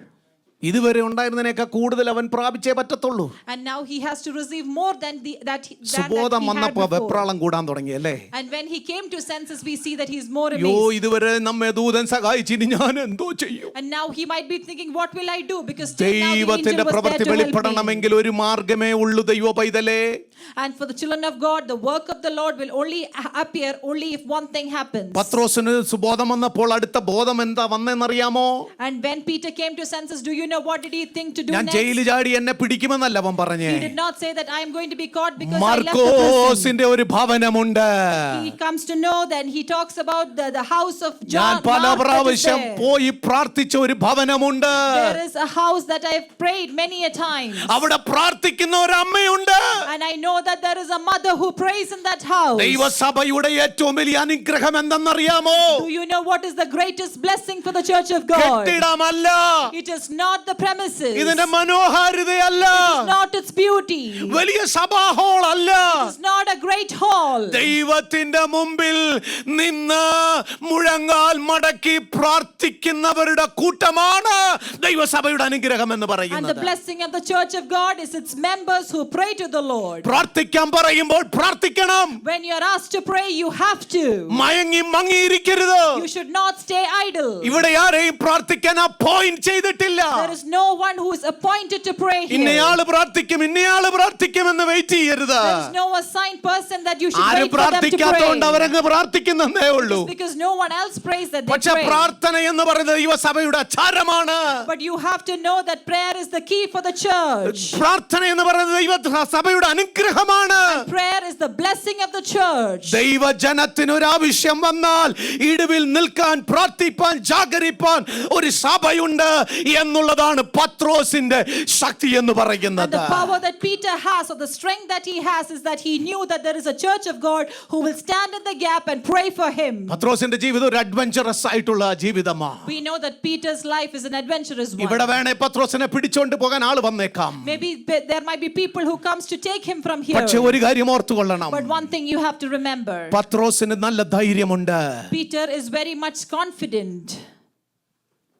ഇതുവരെ ഉണ്ടായിരുന്നതിനേക്കാൾ കൂടുതൽ അവൻ പ്രാപിച്ചേ പറ്റത്തുള്ളൂ. And now he has to receive more than that സുബോധം he had വന്നപ്പോ before. വെപ്രാളം കൂടാൻ തുടങ്ങി അല്ലേ? And when he came to senses, we see that he is more യോ amazed. ഇതുവരെ നമ്മെ ദൂതൻ സഹായിച്ചിനി ഞാൻ എന്തോ ചെയ്യും? And now he might be thinking, what will I do? Because still now the angel ദൈവത്തിന്റെ was there പ്രവൃത്തി to help me. വെളിപ്പെടണമെങ്കിൽ ഒരു മാർഗമേ ഉള്ളൂ ദൈവ പൈതലേ. And for the children of God, the work of the Lord will only appear only if one thing happens. പത്രോസിന് സുബോധം വന്നപ്പോൾ അടുത്ത ബോധം എന്താ വന്നെന്നറിയാമോ? And when Peter came to senses, do you know what did he think to do ഞാൻ next? ജയില് ചാടി എന്നെ പിടിക്കുമെന്നല്ല അവൻ പറഞ്ഞേ. He did not say that I am going to be caught because I left the prison. മാർക്കോസിന്റെ ഒരു ഭവനമുണ്ട്. He comes to know that he talks about the house of ഞാൻ John പല Mark that is പ്രാവശ്യം there. പോയി പ്രാർത്ഥിച്ച ഒരു ഭവനമുണ്ട്. There is a house that I have prayed many a time. അവിടെ പ്രാർത്ഥിക്കുന്ന ഒരു അമ്മയുണ്ട്. And I know that there is a mother who prays in that house. ദൈവസഭയുടെ ഏറ്റവും വലിയ അനുഗ്രഹം എന്തെന്നറിയാമോ? Do you know what is the greatest blessing for the church of God? കെട്ടിടമല്ല. It is not the premises. ഇതിന്റെ മനോഹാരിതയല്ല. It is not its beauty. വലിയ സഭാ hall അല്ല. It is not a great hall. ദൈവത്തിന്റെ മുമ്പിൽ നിന്ന് മുഴങ്കാൽ മടക്കി പ്രാർത്ഥിക്കുന്നവരുടെ കൂട്ടമാണ് ദൈവസഭയുടെ അനുഗ്രഹം എന്ന് And the പറയുന്നത്. blessing of the church of God is its members who pray to the Lord. പ്രാർത്ഥിക്കാൻ പറയുമ്പോൾ പ്രാർത്ഥിക്കണം. When you are asked to pray, you have to. മയങ്ങി മങ്ങിയിരിക്കരുത്. You should not stay idle. ഇവിടെ ആരെയും പ്രാർത്ഥിക്കാൻ അപ്പോയിന്റ് ചെയ്തിട്ടില്ല. There is no one who is appointed to pray here. ഇന്നയാള് പ്രാർത്ഥിക്കും ഇന്നയാള് പ്രാർത്ഥിക്കും എന്ന് വെയിറ്റ് ചെയ്യരുത്. There is no assigned person that you should ആരും wait for them to പ്രാർത്ഥിക്കാത്തതുകൊണ്ട് pray. അവരങ്ങ് പ്രാർത്ഥിക്കുന്നേ ഉള്ളൂ. Just because no one else prays that they പക്ഷെ pray. പ്രാർത്ഥന എന്ന് പറയുന്നത് ദൈവസഭയുടെ അച്ചാരമാണ്. But you have to know that prayer is the key for the church. പ്രാർത്ഥന എന്ന് പറയുന്നത് ദൈവസഭയുടെ അനുഗ്രഹമാണ്. Prayer is the blessing of the church. ദൈവജനത്തിന് ഒരു ആവശ്യം വന്നാൽ ഇടിവിൽ നിൽക്കാൻ പ്രാർത്ഥിപ്പാൻ ജാഗരിപ്പാൻ ഒരു സഭയുണ്ട് എന്നുള്ളതാണ് പത്രോസിന്റെ ശക്തി എന്ന് And പറയുന്നത്. the power that Peter has, or the strength that he has, is that he knew that there is a church of God who will stand in the gap and pray for him. പത്രോസിന്റെ ജീവിതം ഒരു adventurous ആയിട്ടുള്ള ജീവിതമാണ്. We know that Peter's life is an adventurous one. ഇവിടെ വേണേ പത്രോസിനെ പിടിച്ചോണ്ട് പോകാൻ ആള് വന്നേക്കാം. Maybe there might be people who comes to take him from here. പക്ഷെ ഒരു കാര്യം ഓർത്തുകൊള്ളണം. But one thing you have to remember. പത്രോസിന് നല്ല ധൈര്യമുണ്ട്. Peter is very much confident.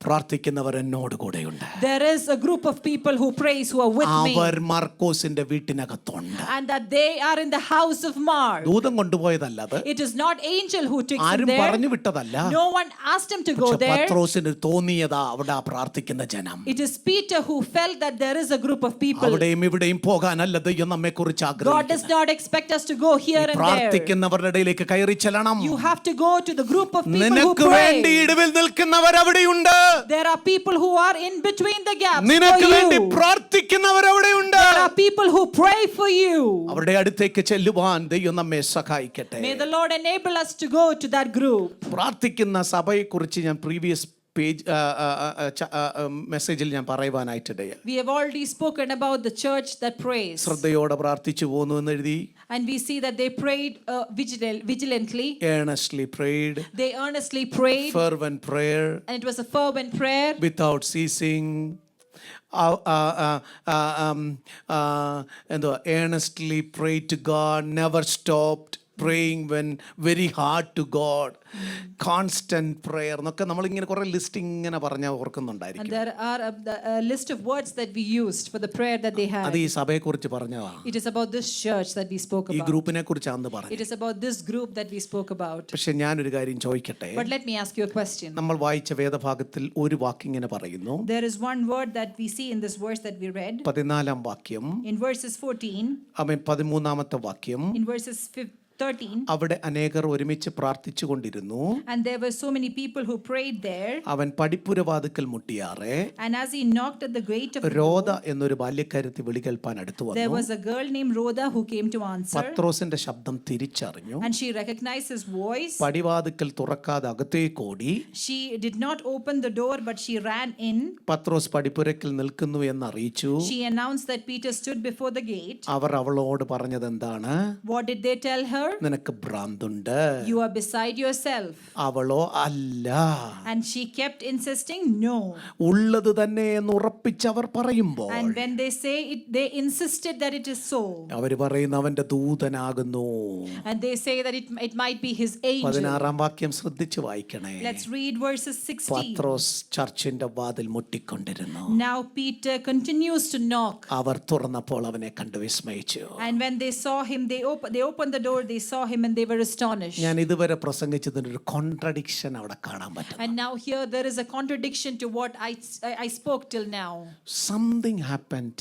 പ്രാർത്ഥിക്കുന്നവർ എന്നോട് കൂടെയുണ്ട്. There is a group of people who prays who are with me. Our മാർക്കോസിന്റെ വീട്ടിനകത്തുണ്ട്. And that they are in the house of Mark. ദൂതം കൊണ്ടുപോയതല്ലത്. It is not angel who takes him ആരും there. പറഞ്ഞു വിട്ടതല്ല. No one asked him to go പക്ഷെ there. പത്രോസിന് തോന്നിയതാ അവിടെ പ്രാർത്ഥിക്കുന്ന ജനം. It is Peter who felt that there is a group of people. അവിടെയും ഇവിടെയും പോകാനല്ല ദൈവം നമ്മെ കുറിച്ച് God does ആഗ്രഹിക്കുന്നത്. not expect us to go here and there. പ്രാർത്ഥിക്കുന്നവരുടെ ഇടയിലേക്ക് കയറി ചെല്ലണം. You have to go to the group of people who നിനക്ക് വേണ്ടി pray. ഇടിവിൽ നിൽക്കുന്നവർ അവിടെയുണ്ട്. There are people who are in between the gaps for നിനക്ക് വേണ്ടി you. പ്രാർത്ഥിക്കുന്നവർ അവിടെയുണ്ട്. There are people who pray for you. അവരുടെ അടുത്തേക്ക് ചെല്ലുവാൻ ദൈവം നമ്മെ സഹായിക്കട്ടെ. May the Lord enable us to go to that group. പ്രാർത്ഥിക്കുന്ന സഭയെക്കുറിച്ച് ഞാൻ പ്രീവിയസ് പേജ് മെസ്സേജിൽ ഞാൻ പറയുവാനായിട്ടിടയാ. We have already spoken about the church that prays. ശ്രദ്ധയോടെ പ്രാർത്ഥിച്ചു പോന്നു എന്ന് എഴുതി. And we see that they prayed vigilantly. Earnestly prayed. They earnestly prayed. Fervent prayer. And it was a fervent prayer. Without ceasing. എന്തുവാ, earnestly prayed to God, never stopped praying when very hard to God, constant prayer എന്നൊക്കെ നമ്മളിങ്ങനെ കുറെ list ഇങ്ങനെ പറഞ്ഞ And ഓർക്കുന്നുണ്ടായിരിക്കും. there are a list of words that we used for the prayer that they had. അത് ഈ സഭയെക്കുറിച്ച് പറഞ്ഞതാണ്. It is about this church that we spoke ഈ about. ഗ്രൂപ്പിനെ കുറിച്ചാണ് പറഞ്ഞത്. It is about this group that we spoke about. പക്ഷെ ഞാനൊരു കാര്യം ചോദിക്കട്ടെ. But let me ask you a question. നമ്മൾ വായിച്ച വേദഭാഗത്തിൽ ഒരു വാക്കിങ്ങനെ പറയുന്നു. There is one word that we see in this verse that we read. 14 വാക്യം. In verses 14. 13 വാക്യം. In verses 13. അവിടെ അനേകർ ഒരുമിച്ച് പ്രാർത്ഥിച്ചു കൊണ്ടിരുന്നു. And there were so many people who prayed there. അവൻ പടിപ്പുരവാതിക്കൽ മുട്ടിയാറെ. And as he knocked at the gate of the രോദ door, എന്നൊരു ബാല്യക്കാരത്തി വിളി കേൾപ്പാൻ അടുത്തു there വന്നു. was a girl named Rhoda who came to answer. പത്രോസിന്റെ ശബ്ദം തിരിച്ചറിഞ്ഞു. And she recognized his voice. പടിവാതിക്കൽ തുറക്കാതെ അകത്തേക്ക് ഓടി. She did not open the door, but she ran in. പത്രോസ് പടിപ്പുരക്കിൽ നിൽക്കുന്നു എന്ന് അറിയിച്ചു. She announced that Peter stood before the gate. അവർ അവളോട് പറഞ്ഞത് എന്താണ്? What did they tell her? നിനക്ക് ഭ്രാന്തുണ്ട്. You are beside yourself. അവളോ അല്ല. And she kept insisting, no. ഉള്ളത് തന്നെ എന്ന് ഉറപ്പിച്ച് അവർ പറയുമ്പോൾ And when they say it, they insisted that it is so. അവർ പറയുന്ന അവന്റെ ദൂതനാകുന്നു. And they say that it might be his angel. 16 വാക്യം ശ്രദ്ധിച്ച് വായിക്കണേ. Let's read verses 16. പത്രോസ് ചർച്ചിന്റെ വാതിൽ മുട്ടിക്കൊണ്ടിരുന്നു. Now Peter continues to knock. അവർ തുറന്നപ്പോൾ അവനെ കണ്ടു വിസ്മയിച്ചു. And when they saw him, they opened the door, they saw him and they were astonished. ഞാൻ ഇതുവരെ പ്രസംഗിച്ചതിന് ഒരു contradiction അവിടെ കാണാൻ പറ്റും. And now here there is a contradiction to what I spoke till now. Something happened.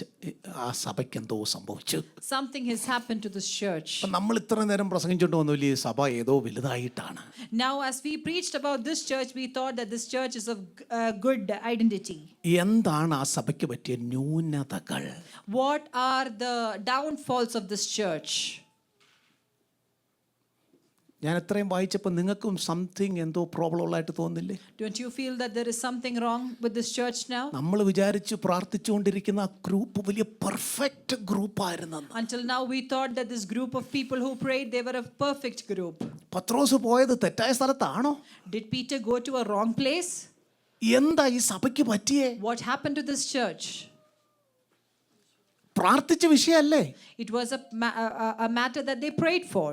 ആ സഭയ്ക്ക് എന്തോ സംഭവിച്ചു. Something has happened to this church. നമ്മൾ ഇത്ര നേരം പ്രസംഗിച്ചോണ്ട് വന്നില്ല ഈ സഭ ഏതോ വലുതായിട്ടാണ്. Now as we preached about this church, we thought that this church is of good identity. എന്താണ് ആ സഭയ്ക്ക് പറ്റിയ ന്യൂനതകൾ? What are the downfalls of this church? ഞാൻ എത്രയും വായിച്ചപ്പോൾ നിങ്ങൾക്കും സംതിങ് എന്തോ പ്രോബ്ലം ഉള്ളതായിട്ട് തോന്നില്ലേ? Don't you feel that there is something wrong with this church now? നമ്മൾ വിചാരിച്ചു പ്രാർത്ഥിച്ചുകൊണ്ടിരിക്കുന്ന ആ ഗ്രൂപ്പ് വലിയ perfect ഗ്രൂപ്പായിരുന്നു. Until now we thought that this group of people who prayed, they were a perfect group. പത്രോസ് പോയത് തെറ്റായ സ്ഥലത്താണോ? Did Peter go to a wrong place? എന്താ ഈ സഭയ്ക്ക് പറ്റിയേ? What happened to this church? പ്രാർത്ഥിച്ച വിഷയമല്ലേ? It was a matter that they prayed for.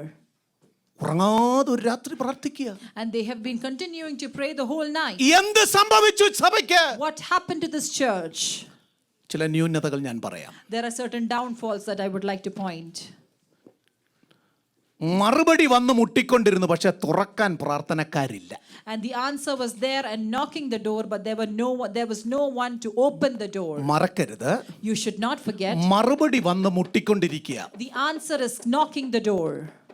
ഉറങ്ങാതെ ഒരു രാത്രി പ്രാർത്ഥിക്കുക. And they have been continuing to pray the whole night. എന്ത് സംഭവിച്ചു സഭയ്ക്ക്? What happened to this church? ചില ന്യൂനതകൾ ഞാൻ പറയാം. There are certain downfalls that I would like to point. മറുപടി വന്ന് മുട്ടിക്കൊണ്ടിരുന്നു, പക്ഷെ തുറക്കാൻ പ്രാർത്ഥനക്കാരില്ല. And the answer was there and knocking the door, but there was no one to open the door. മറക്കരുത്, You should not forget, മറുപടി വന്ന് മുട്ടിക്കൊണ്ടിരിക്കുക. the answer is knocking the door.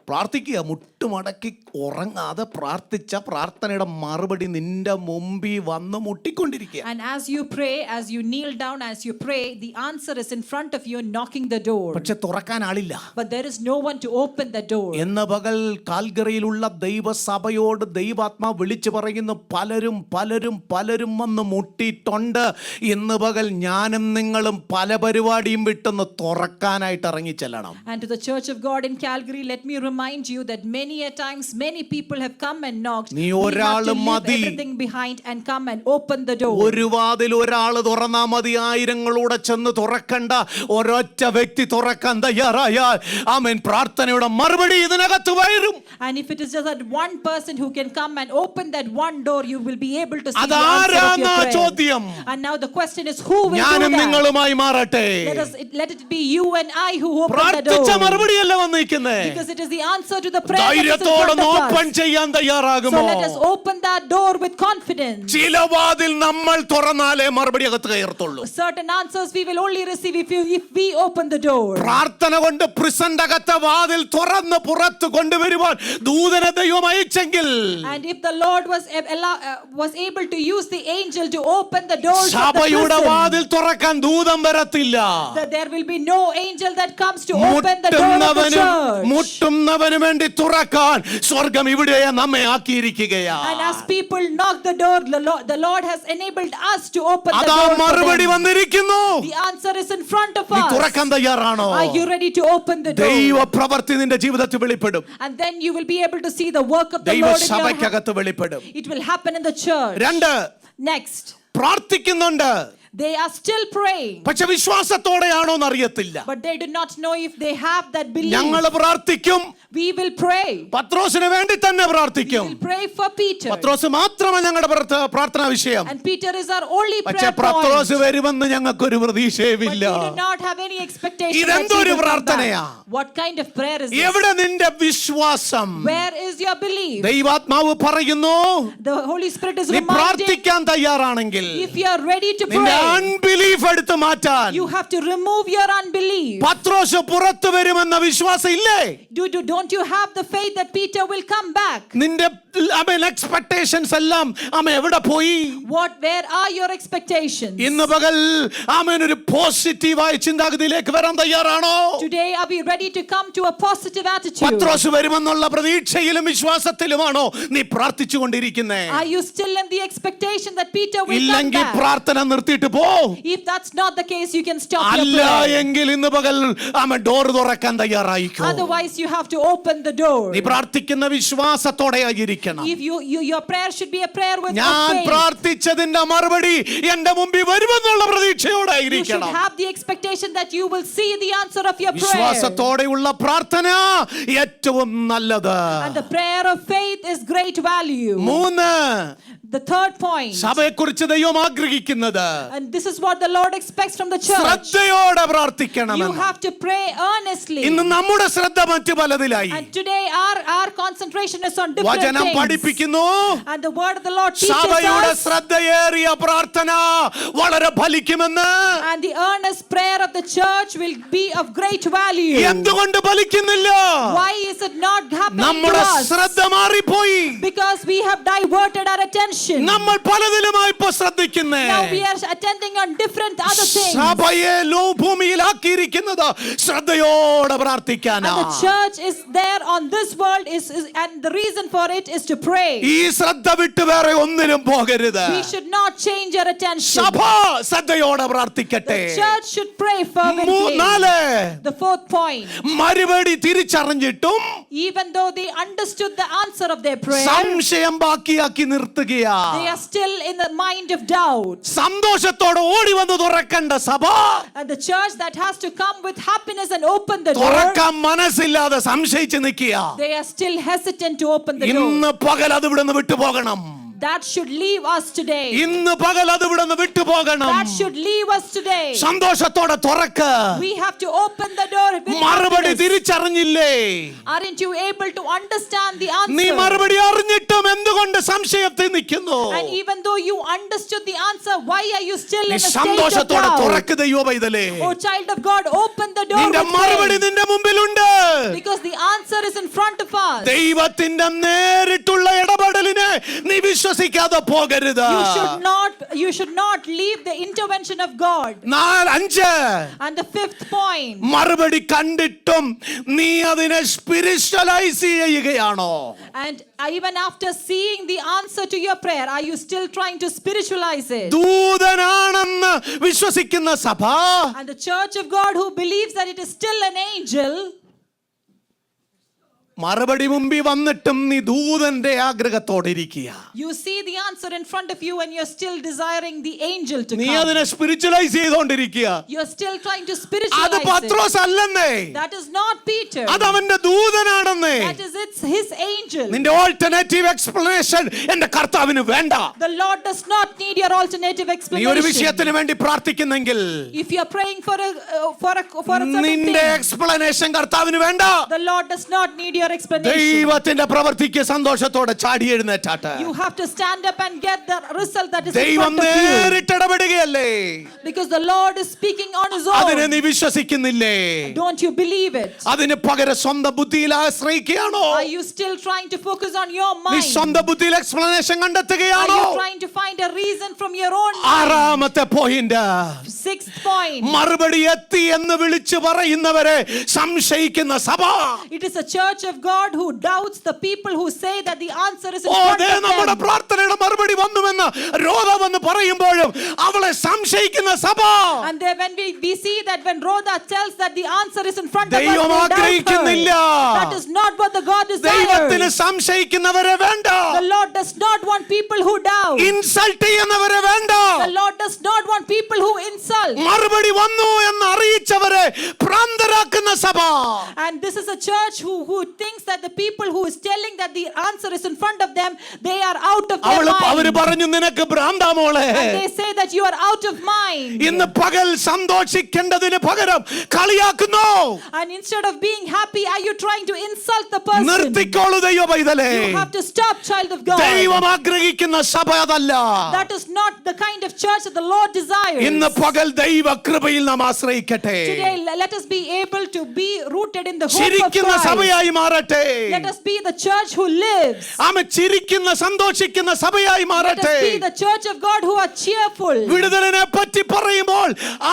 പ്രാർത്ഥിക്കുക, മുട്ടുമടക്കി ഉറങ്ങാതെ പ്രാർത്ഥിച്ച പ്രാർത്ഥനയുടെ മറുപടി നിന്റെ മുമ്പിൽ വന്ന് മുട്ടിക്കൊണ്ടിരിക്കുക. And as you pray, as you kneel down, as you pray, the answer is in front of you knocking the door. പക്ഷെ തുറക്കാൻ ആളില്ല. But there is no one to open the door. എന്ന പകൽ കാൽഗറിയിലുള്ള ദൈവസഭയോട് ദൈവാത്മാവ് വിളിച്ചു പറയുന്ന പലരും പലരും പലരും വന്ന് മുട്ടിയിട്ടുണ്ട്. ഇന്ന് പകൽ ഞാനും നിങ്ങളും പല പരിപാടിയും വിട്ടെന്ന് തുറക്കാനായിട്ട് ഇറങ്ങിച്ചെല്ലണം. And to the Church of God in Calgary, let me remind you that many a times many people have come and knocked. നീ We have ഒരാൾ to leave മതി. everything behind and come and open the door. ഒരു വാതിൽ ഒരാൾ തുറന്നാ മതി, ആയിരങ്ങളൂടെ ചെന്ന് തുറക്കണ്ട. ഒരൊറ്റ വ്യക്തി തുറക്കാൻ തയ്യാറായാൽ ആമേൻ, പ്രാർത്ഥനയുടെ മറുപടി ഇതിനകത്ത് വരും. And if it is just that one person who can come and open that one door, you will be able to see the answer of അതാരാന്നാ your prayer. ചോദ്യം. And now the question is, who will do ഞാനും that? നിങ്ങളുമായി മാറട്ടെ. Let it be you and I who open the പ്രാർത്ഥിച്ച door. മറുപടിയല്ല വന്നിരിക്കുന്നേ. Because it is the answer to the prayer that is in ധൈര്യത്തോടെ front of open us. ചെയ്യാൻ So തയ്യാറാകുമോ? let us open that door with confidence. ചില വാതിൽ നമ്മൾ തുറന്നാലേ മറുപടി അകത്ത് കയറത്തുള്ളൂ. Certain answers we will only receive if we open the door. പ്രാർത്ഥന കൊണ്ട് പ്രിസന്റ് അകത്തെ വാതിൽ തുറന്ന് പുറത്ത് കൊണ്ടുവരുവാൻ ദൂതനെ ദൈവം അയച്ചെങ്കിൽ, And if the Lord was able to use the angel to open the doors of the സഭയുടെ prison, വാതിൽ തുറക്കാൻ ദൂതം വരത്തില്ല. that there will be no angel that comes to open the door of the church. മുട്ടുന്നവന് വേണ്ടി തുറക്കാൻ സ്വർഗം ഇവിടെയാ നമ്മെ ആക്കിയിരിക്കുകയാ. And as people knock the door, the Lord has enabled us to open the അതാ door for മറുപടി them. വന്നിരിക്കുന്നു. The answer is in front of നീ us. തുറക്കാൻ തയ്യാറാണോ? Are you ready to open the door? ദൈവ പ്രവൃത്തി നിന്റെ ജീവിതത്തിൽ വെളിപ്പെടും. And then you will be able to see the work of the ദൈവ Lord in your hand. സഭയ്ക്കകത്ത് വെളിപ്പെടും. It will happen in the church. രണ്ട്, Next, പ്രാർത്ഥിക്കുന്നുണ്ട്, they are still praying, പക്ഷെ വിശ്വാസത്തോടെയാണോ എന്നറിയത്തില്ല. but they do not know if they have that belief. ഞങ്ങൾ പ്രാർത്ഥിക്കും, We will pray. പത്രോസിന് വേണ്ടി തന്നെ We പ്രാർത്ഥിക്കും. will pray for Peter. പത്രോസ് മാത്രമാണ് ഞങ്ങളുടെ പ്രാർത്ഥനാ വിഷയം. And Peter is our only പക്ഷെ prayer point. പത്രോസ് വരുമെന്ന് ഞങ്ങൾക്കൊരു But പ്രതീക്ഷയുമില്ല. we do not have any expectation that he ഇതെന്തൊരു will come പ്രാർത്ഥനയാ? back. What kind of prayer is this? എവിടെ നിന്റെ വിശ്വാസം? Where is your belief? ദൈവാത്മാവ് പറയുന്നു, The Holy Spirit is നീ reminding, പ്രാർത്ഥിക്കാൻ തയ്യാറാണെങ്കിൽ if you are ready to നിന്റെ pray, അൺബിലീഫ് എടുത്ത് മാറ്റാൻ you have to remove your unbelief. പത്രോസ് പുറത്തു വരുമെന്ന വിശ്വാസം ഇല്ലേ? Don't you have the faith that Peter will come back? നിന്റെ എക്സ്പെക്ടേഷൻസ് എല്ലാം എവിടെ പോയി? Where are your expectations? ഇന്ന് പകൽ ഒരു പോസിറ്റീവായ ചിന്താഗതിയിലേക്ക് വരാൻ തയ്യാറാണോ? Today, are we ready to come to a positive attitude? പത്രോസ് വരുമെന്നുള്ള പ്രതീക്ഷയിലും വിശ്വാസത്തിലുമാണോ നീ പ്രാർത്ഥിച്ചുകൊണ്ടിരിക്കുന്നേ? Are you still in the expectation that Peter will come ഇല്ലെങ്കിൽ back? പ്രാർത്ഥന നിർത്തിയിട്ട് പോ. If that's not the case, you can stop your അല്ല prayer. എങ്കിൽ ഇന്ന് പകൽ ഡോർ തുറക്കാൻ തയ്യാറായിക്കോ. Otherwise, you have to open the door. നീ പ്രാർത്ഥിക്കുന്ന വിശ്വാസത്തോടെ ആയിരിക്കണം. If your prayer should be a prayer with ഞാൻ faith. പ്രാർത്ഥിച്ചതിന്റെ മറുപടി എന്റെ മുമ്പിൽ വരുമെന്നുള്ള പ്രതീക്ഷയോടെ You should ആയിരിക്കണം. have the expectation that you will see the answer of your prayer. വിശ്വാസത്തോടെയുള്ള പ്രാർത്ഥന ഏറ്റവും നല്ലത്. And the prayer of faith is great value. മൂന്ന്, The third point. സഭയെക്കുറിച്ച് ദൈവം ആഗ്രഹിക്കുന്നത് And this is what the Lord expects from the church. ശ്രദ്ധയോടെ You പ്രാർത്ഥിക്കണമെന്ന്. have to pray earnestly. ഇന്ന് നമ്മുടെ ശ്രദ്ധ മറ്റു പലതിലായി. And today our concentration is on different വചനം things. പഠിപ്പിക്കുന്നു, And the word of the Lord teaches സഭയുടെ us. ശ്രദ്ധയേറിയ പ്രാർത്ഥന വളരെ ഫലിക്കുമെന്ന്. And the earnest prayer of the church will be of great value. എന്തുകൊണ്ട് ഫലിക്കുന്നില്ല? Why is it not happening to നമ്മുടെ us? ശ്രദ്ധ മാറിപ്പോയി. Because we have diverted our attention. നമ്മൾ പലതിലുമായി ഇപ്പൊ ശ്രദ്ധിക്കുന്നേ. Now we are attending on different other things. സഭയെ ഭൂമിയിലാക്കിയിരിക്കുന്നത് ശ്രദ്ധയോടെ പ്രാർത്ഥിക്കാനാ. And the church is there on this world and the reason for it is to pray. ഈ ശ്രദ്ധ വിട്ട് വേറെ ഒന്നിനും പോകരുത്. We should not change our attention. സഭ ശ്രദ്ധയോടെ പ്രാർത്ഥിക്കട്ടെ. The church should pray fervently. നാല്, The fourth point. മറുപടി തിരിച്ചറിഞ്ഞിട്ടും Even though they understood the answer of their prayer, സംശയം ബാക്കിയാക്കി നിർത്തുകയാ. they are still in the mind of doubt. സന്തോഷത്തോടെ ഓടി വന്ന് തുറക്കണ്ട സഭ And the church that has to come with happiness and open the door, തുറക്കാൻ മനസ്സില്ലാതെ സംശയിച്ച് നിൽക്കുക. they are still hesitant to open the door. ഇന്ന് പകൽ അത് ഇവിടെ നിന്ന് വിട്ടുപോകണം. that should leave us today. ഇന്ന് പകൽ അത് ഇവിടെ നിന്ന് വിട്ടുപോകണം. That should leave us today. സന്തോഷത്തോടെ തുറക്ക. We have to open the door with മറുപടി happiness. തിരിച്ചറിഞ്ഞില്ലേ? Aren't you able to understand the നീ answer? മറുപടി അറിഞ്ഞിട്ടും എന്തുകൊണ്ട് സംശയത്തിൽ നിൽക്കുന്നു? And even though you understood the answer, why are you still നീ in a state of സന്തോഷത്തോടെ doubt? തുറക്ക് ദൈവ പൈതലേ. Oh child of God, open the door നിന്റെ with മറുപടി faith. നിന്റെ മുമ്പിലുണ്ട്. Because the answer is in front of us. ദൈവത്തിന്റെ നേരിട്ടുള്ള ഇടപെടലിനെ നീ വിശ്വസിക്കാതെ പോകരുത്. You should not leave the intervention of God. 5 And the fifth point, മറുപടി കണ്ടിട്ടും നീ അതിനെ സ്പിരിച്വലൈസ് ചെയ്യുകയാണോ? and even after seeing the answer to your prayer, are you still trying to spiritualize it? ദൂതനാണെന്ന് വിശ്വസിക്കുന്ന സഭ And the church of God who believes that it is still an angel, മറുപടി മുമ്പിൽ വന്നിട്ടും നീ ദൂതന്റെ ആഗ്രഹത്തോടെ ഇരിക്കുക. you see the answer in front of you and you're still desiring the angel to നീ come. അതിനെ സ്പിരിച്വലൈസ് ചെയ്തുകൊണ്ടിരിക്കുക. You're still trying to അത് spiritualize it. പത്രോസ് അല്ലെന്നേ, That is not Peter. അത് അവന്റെ ദൂതനാണെന്നേ. It's his angel. നിന്റെ ഓൾട്ടർനേറ്റീവ് എക്സ്പ്ലനേഷൻ എന്റെ കർത്താവിന് വേണ്ട. The Lord does not need your alternative നീ ഒരു explanation. വിഷയത്തിന് വേണ്ടി പ്രാർത്ഥിക്കുന്നെങ്കിൽ If you are praying for a certain നിന്റെ thing, എക്സ്പ്ലനേഷൻ കർത്താവിന് വേണ്ട. the Lord does not need your explanation. ദൈവത്തിന്റെ പ്രവൃത്തിക്ക് സന്തോഷത്തോടെ ചാടി എഴുന്നേറ്റാട്ടെ. You have to stand up and get the result that is in ദൈവം front of you. നേരിട്ടിടപെടുകയല്ലേ? Because the Lord is speaking on his അതിനെ own. നീ വിശ്വസിക്കുന്നില്ലേ? Don't you believe it? അതിന് പകരം സ്വന്തം ബുദ്ധിയിൽ ആശ്രയിക്കുകയാണോ? Are you still trying to focus on your നീ mind? സ്വന്തം ബുദ്ധിയിൽ explanation Are കണ്ടെത്തുകയാണോ? you trying to find a reason from your own mind? ആറാമത്തെ പോയിന്റ്, Sixth point. മറുപടി എത്തി എന്ന് വിളിച്ചു പറയുന്നവരെ സംശയിക്കുന്ന സഭ. It is a church of God who doubts the people who say that the answer is in oh front they of നമ്മുടെ them. പ്രാർത്ഥനയുടെ മറുപടി വന്നുവെന്ന് രോധമെന്ന് പറയുമ്പോഴും അവളെ സംശയിക്കുന്ന സഭ. And then when we see that when Rhoda tells that the answer is in front of us, ദൈവം we doubt ആഗ്രഹിക്കുന്നില്ല. her. That is not what the God ദൈവത്തിന് desires. സംശയിക്കുന്നവരെ വേണ്ട. The Lord does not want people who doubt. Insult ചെയ്യുന്നവരെ വേണ്ട. The Lord does not want people who insult. മറുപടി വന്നു എന്ന് അറിയിച്ചവരെ ഭ്രാന്തരാക്കുന്ന സഭ. And this is a church who thinks that the people who is telling that the answer is in front of them, they are out of their അവര് mind. പറഞ്ഞു നിനക്ക് ഭ്രാന്താ മോളെ. And they say that you are out of mind. ഇന്ന് പകൽ സന്തോഷിക്കേണ്ടതിന് പകരം കളിയാക്കുന്നു. And instead of being happy, are you trying to insult the person? നിർത്തിക്കോളൂ ദൈവ പൈതലേ. You have to stop, child of God. ദൈവം ആഗ്രഹിക്കുന്ന സഭ അതല്ല. That is not the kind of church that the Lord desires. ഇന്ന് പകൽ ദൈവ കൃപയിൽ നാം ആശ്രയിക്കട്ടെ. Today, let us be able to be rooted in the hope of ചിരിക്കുന്ന Christ. സഭയായി മാറട്ടെ. Let us be the church who lives. ആമ ചിരിക്കുന്ന സന്തോഷിക്കുന്ന സഭയായി Let us മാറട്ടെ. be the church of God who are cheerful. വിടുതലിനെ പറ്റി പറയുമ്പോൾ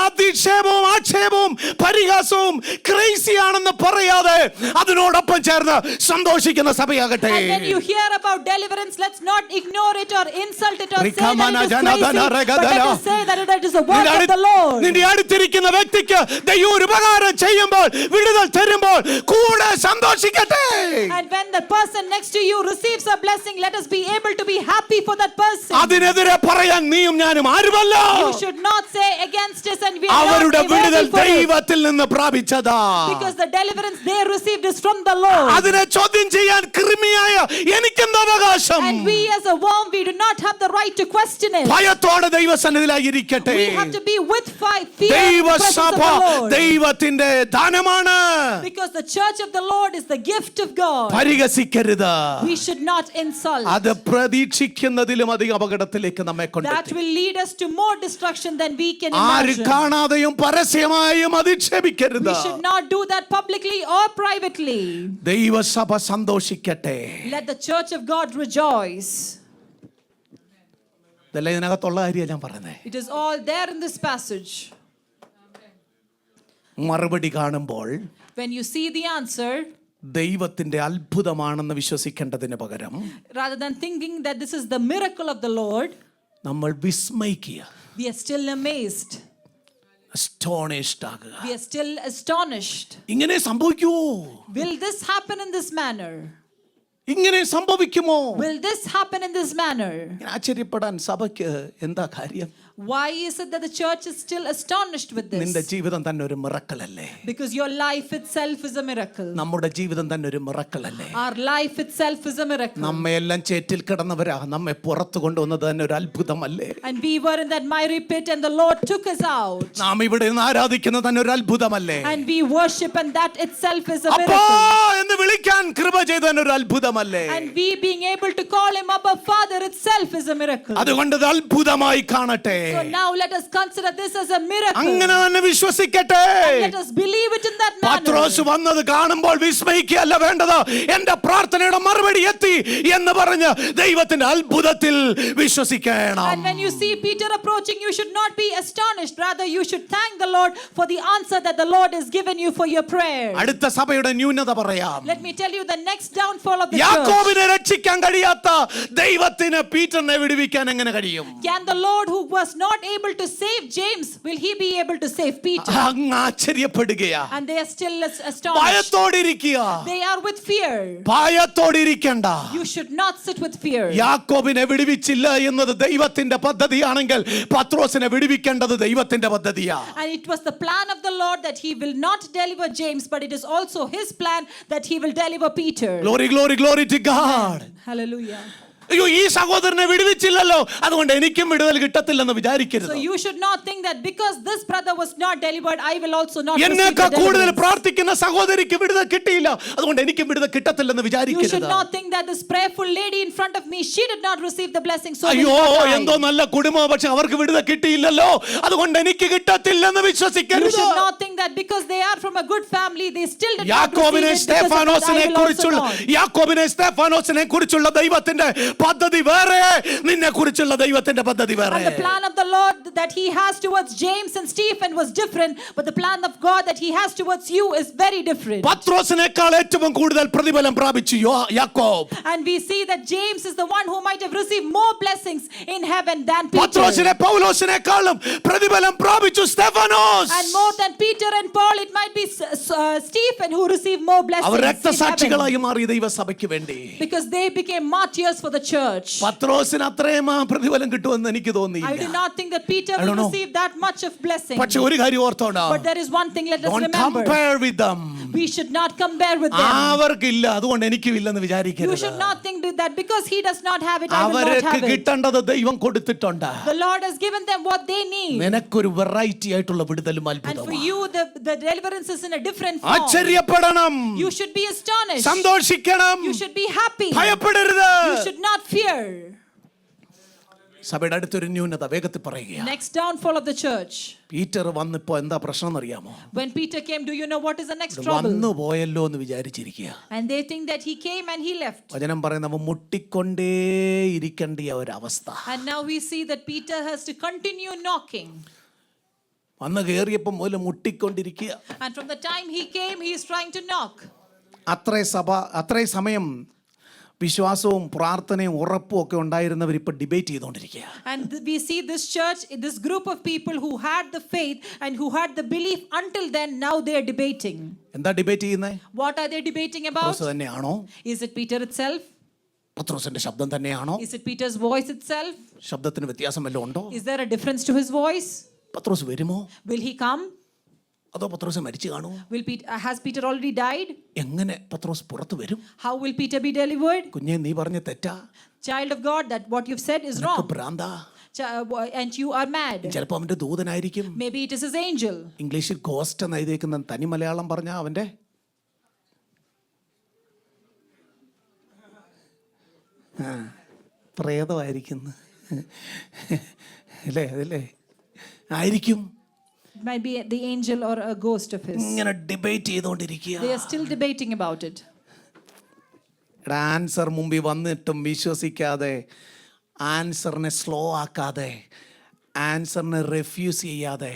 അധിക്ഷേപവും ആക്ഷേപവും പരിഹാസവും ക്രേസി ആണെന്ന് പറയാതെ അതിനോടൊപ്പം ചേർന്ന് സന്തോഷിക്കുന്ന സഭയാകട്ടെ. And when you hear about deliverance, let's not ignore it or insult it or say that it is crazy, but let us say that it is the work of the Lord. നിന്റെ അടുത്തിരിക്കുന്ന വ്യക്തിക്ക് ദൈവം ഒരു ഉപകാരം ചെയ്യുമ്പോൾ വിടുതൽ തരുമ്പോൾ കൂടെ സന്തോഷിക്കട്ടെ. And when the person next to you receives a blessing, let us be able to be happy for that person. അതിനെതിരെ പറയാൻ നീയും ഞാനും ആരുമല്ല. You should not say against us and we are not അവരുടെ വിടുതൽ worthy for it. ദൈവത്തിൽ നിന്ന് പ്രാപിച്ചതാ. Because the deliverance they received is from the Lord. അതിനെ ചോദ്യം ചെയ്യാൻ കൃമിയായ എനിക്കെന്ത് അവകാശം? And we as a worm, we do not have the right to question it. ഭയത്തോടെ ദൈവസന്നിധിയിലായിരിക്കട്ടെ. We have to be with fear in the presence ദൈവസഭ of the Lord. ദൈവത്തിന്റെ ദാനമാണ്. Because the church of the Lord is the gift of God. പരിഹസിക്കരുത്. We should not insult. അത് പ്രതീക്ഷിക്കുന്നതിലും അധികം അപകടത്തിലേക്ക് നമ്മെ That കൊണ്ടെത്തി. will lead us to more destruction than we can ആര് imagine. കാണാതെയും പരസ്യമായും അധിക്ഷേപിക്കരുത്. We should not do that publicly or privately. ദൈവസഭ സന്തോഷിക്കട്ടെ. Let the church of God rejoice. ഇതെല്ലാം ഇതിനകത്തുള്ള കാര്യം ഞാൻ പറഞ്ഞേ. It is all there in this passage. മറുപടി കാണുമ്പോൾ When you see the answer, ദൈവത്തിന്റെ അത്ഭുതമാണെന്ന് വിശ്വസിക്കേണ്ടതിന് പകരം rather than thinking that this is the miracle of the Lord, നമ്മൾ വിസ്മയിക്കുക, we are still amazed. astonished ആകുക. We are still astonished. ഇങ്ങനെ സംഭവിക്കുമോ? Will this happen in this manner? ഇങ്ങനെ സംഭവിക്കുമോ? Will this happen in this manner? ആശ്ചര്യപ്പെടാൻ സഭയ്ക്ക് എന്താ കാര്യം? Why is it that the church is still astonished with നിന്റെ this? ജീവിതം തന്നെ ഒരു മിറക്കിളല്ലേ? Because your life itself is a miracle. നമ്മുടെ ജീവിതം തന്നെ ഒരു മിറക്കിളല്ലേ? Our life itself is a miracle. നമ്മയെല്ലാം ചേറ്റിൽ കിടന്നവരാ, നമ്മെ പുറത്തു കൊണ്ടുവന്നത് തന്നെ ഒരു അത്ഭുതമല്ലേ? And we were in that miry pit and the Lord took us out. നാം ഇവിടെ നിന്ന് ആരാധിക്കുന്നത് തന്നെ ഒരു അത്ഭുതമല്ലേ? And we worship, and that itself is a അപ്പാ miracle. എന്ന് വിളിക്കാൻ കൃപ ചെയ്തതിന് ഒരു അത്ഭുതമല്ലേ? And we being able to call him Abba Father itself is a miracle. അതുകൊണ്ട് ഇത് അത്ഭുതമായി കാണട്ടെ. So now let us consider this as a miracle. അങ്ങനെ തന്നെ വിശ്വസിക്കട്ടെ. And let us believe it in that manner. പത്രോസ് വന്നത് കാണുമ്പോൾ വിസ്മയിക്കുകയല്ല വേണ്ടത്. എന്റെ പ്രാർത്ഥനയുടെ മറുപടി എത്തി എന്ന് പറഞ്ഞ് ദൈവത്തിന്റെ അത്ഭുതത്തിൽ വിശ്വസിക്കണം. And when you see Peter approaching, you should not be astonished. Rather, you should thank the Lord for the answer that the Lord has given you for your prayer. അടുത്ത സഭയുടെ ന്യൂനത പറയാം. Let me tell you the next downfall of the church. യാക്കോബിനെ രക്ഷിക്കാൻ കഴിയാത്ത ദൈവത്തിന് പീറ്ററിനെ വിടുവിക്കാൻ എങ്ങനെ കഴിയും? Can the Lord who was not able to save James, will he be able to save Peter? അങ്ങ് ആശ്ചര്യപ്പെടുകയാ. And they are still astonished. ഭയത്തോടിരിക്കുക. They are with fear. ഭയത്തോടിരിക്കണ്ട. You should not sit with fear. യാക്കോബിനെ വിടുവിച്ചില്ല എന്നത് ദൈവത്തിന്റെ പദ്ധതിയാണെങ്കിൽ പത്രോസിനെ വിടുവിക്കേണ്ടത് ദൈവത്തിന്റെ പദ്ധതിയാ. And it was the plan of the Lord that he will not deliver James, but it is also his plan that he will deliver Peter. Glory, glory, glory to God. Hallelujah. അയ്യോ ഈ സഹോദരനെ വിടുവിച്ചില്ലല്ലോ അതുകൊണ്ട് എനിക്കും വിടുതൽ കിട്ടത്തില്ലെന്ന് വിചാരിക്കരുത്. So you should not think that because this brother was not delivered, I will also not receive the എന്നേക്കാൾ കൂടുതൽ deliverance. പ്രാർത്ഥിക്കുന്ന സഹോദരിക്ക് വിടുതൽ കിട്ടിയില്ല അതുകൊണ്ട് എനിക്കും വിടുതൽ കിട്ടത്തില്ലെന്ന് You should വിചാരിക്കരുത്. not think that this prayerful lady in front of me, she did not receive the blessing, so will അയ്യോ not I. എന്തോ നല്ല കുടുംബം പക്ഷെ അവർക്ക് വിടുതൽ കിട്ടിയില്ലല്ലോ അതുകൊണ്ട് എനിക്ക് കിട്ടത്തില്ലെന്ന് You വിശ്വസിക്കരുത്. should not think that because they are from a good family, they still did not യാക്കോബിനെ receive it, because of that സ്തെഫാനോസിനെ I will also കുറിച്ചുള്ള not. യാക്കോബിനെ കുറിച്ചുള്ള ദൈവത്തിന്റെ പദ്ധതി വേറെ, നിന്നെ കുറിച്ചുള്ള ദൈവത്തിന്റെ പദ്ധതി വേറെ. And the plan of the Lord that he has towards James and Stephen was different, but the plan of God that he has towards you is very different. പത്രോസിനേക്കാൾ ഏറ്റവും കൂടുതൽ പ്രതിഫലം പ്രാപിച്ചു യാക്കോബ്. And we see that James is the one who might have received more blessings in heaven than Peter. പത്രോസിനെ പൗലോസിനേക്കാളും പ്രതിഫലം പ്രാപിച്ചു Stephanos. And more than Peter and Paul, it might be Stephen who received more blessings our in heaven. രക്തസാക്ഷികളായി മാറി ദൈവസഭയ്ക്ക് വേണ്ടി. Because they became martyrs for the church. പത്രോസിന് അത്രയും പ്രതിഫലം കിട്ടുമെന്ന് എനിക്ക് I do തോന്നിയില്ല. not think that Peter I don't will know. receive that much of blessing. പക്ഷെ ഒരു കാര്യം ഓർത്തോണം, But there is one thing, let us don't remember. compare with them. We should not compare with them. അവർക്കില്ല അതുകൊണ്ട് എനിക്കും ഇല്ലെന്ന് You വിചാരിക്കരുത്. should not think that because he does not have it, I will not അവർക്ക് have it. കിട്ടേണ്ടത് ദൈവം കൊടുത്തിട്ടുണ്ട്. The Lord has given them what they need. നിനക്കൊരു വെറൈറ്റി ആയിട്ടുള്ള വിടുതലും And for അത്ഭുതവും. you, the deliverance is in a different form. ആശ്ചര്യപ്പെടണം, You should be astonished. സന്തോഷിക്കണം, You should be happy. ഭയപ്പെടരുത്. You should not fear. സഭയുടെ അടുത്തൊരു ന്യൂനത വേഗത്തിൽ പറയുക. Next downfall of the church. Peter വന്നിപ്പോ എന്താ പ്രശ്നം എന്നറിയാമോ? When Peter came, do you know what is the next trouble? വന്നു പോയല്ലോ എന്ന് വിചാരിച്ചിരിക്കുക. And they think that he came and he left. വചനം പറയുന്നവ മുട്ടിക്കൊണ്ടേ ഇരിക്കേണ്ട ഒരവസ്ഥ. And now we see that Peter has to continue knocking. വന്ന് കയറിയപ്പോൾ മുതൽ മുട്ടിക്കൊണ്ടിരിക്കുക. And from the time he came, he is trying to knock. അത്രേ സമയം വിശ്വാസവും പ്രാർത്ഥനയും ഉറപ്പും ഒക്കെ ഉണ്ടായിരുന്നവർ ഇപ്പൊ ഡിബേറ്റ് ചെയ്തുകൊണ്ടിരിക്കുക. And we see this church, this group of people who had the faith and who had the belief until then, now they are debating. എന്താ debate ചെയ്യുന്നത്? What are they debating about? പത്രോസ് തന്നെയാണോ? Is it Peter itself? പത്രോസിന്റെ ശബ്ദം തന്നെയാണോ? Is it Peter's voice itself? ശബ്ദത്തിന് വ്യത്യാസം വല്ലതും ഉണ്ടോ? Is there a difference to his voice? പത്രോസ് വരുമോ? Will he come? അതോ പത്രോസ് മരിച്ചു കാണുമോ? Has Peter already died? എങ്ങനെ പത്രോസ് പുറത്തു വരും? How will Peter be delivered? കുഞ്ഞെ നീ പറഞ്ഞ തെറ്റാ. Child of God, that what you've said is wrong. ഭ്രാന്താ. And you are mad. ചിലപ്പോ അവന്റെ ദൂതനായിരിക്കും. Maybe it is his angel. ഇംഗ്ലീഷിൽ ഗോസ്റ്റ് എന്ന് എഴുതിയേക്കുന്ന തനി മലയാളം പറഞ്ഞ അവന്റെ പ്രേതമായിരിക്കുന്നു അല്ലേ? അതല്ലേ ആയിരിക്കും. It might be the angel or a ghost of his. ഇങ്ങനെ ഡിബേറ്റ് ചെയ്തുകൊണ്ടിരിക്കുക. They are still debating about it. Answer മുമ്പിൽ വന്നിട്ടും വിശ്വസിക്കാതെ, ആൻസറിനെ സ്ലോ ആക്കാതെ, ആൻസറിനെ റെഫ്യൂസ് ചെയ്യാതെ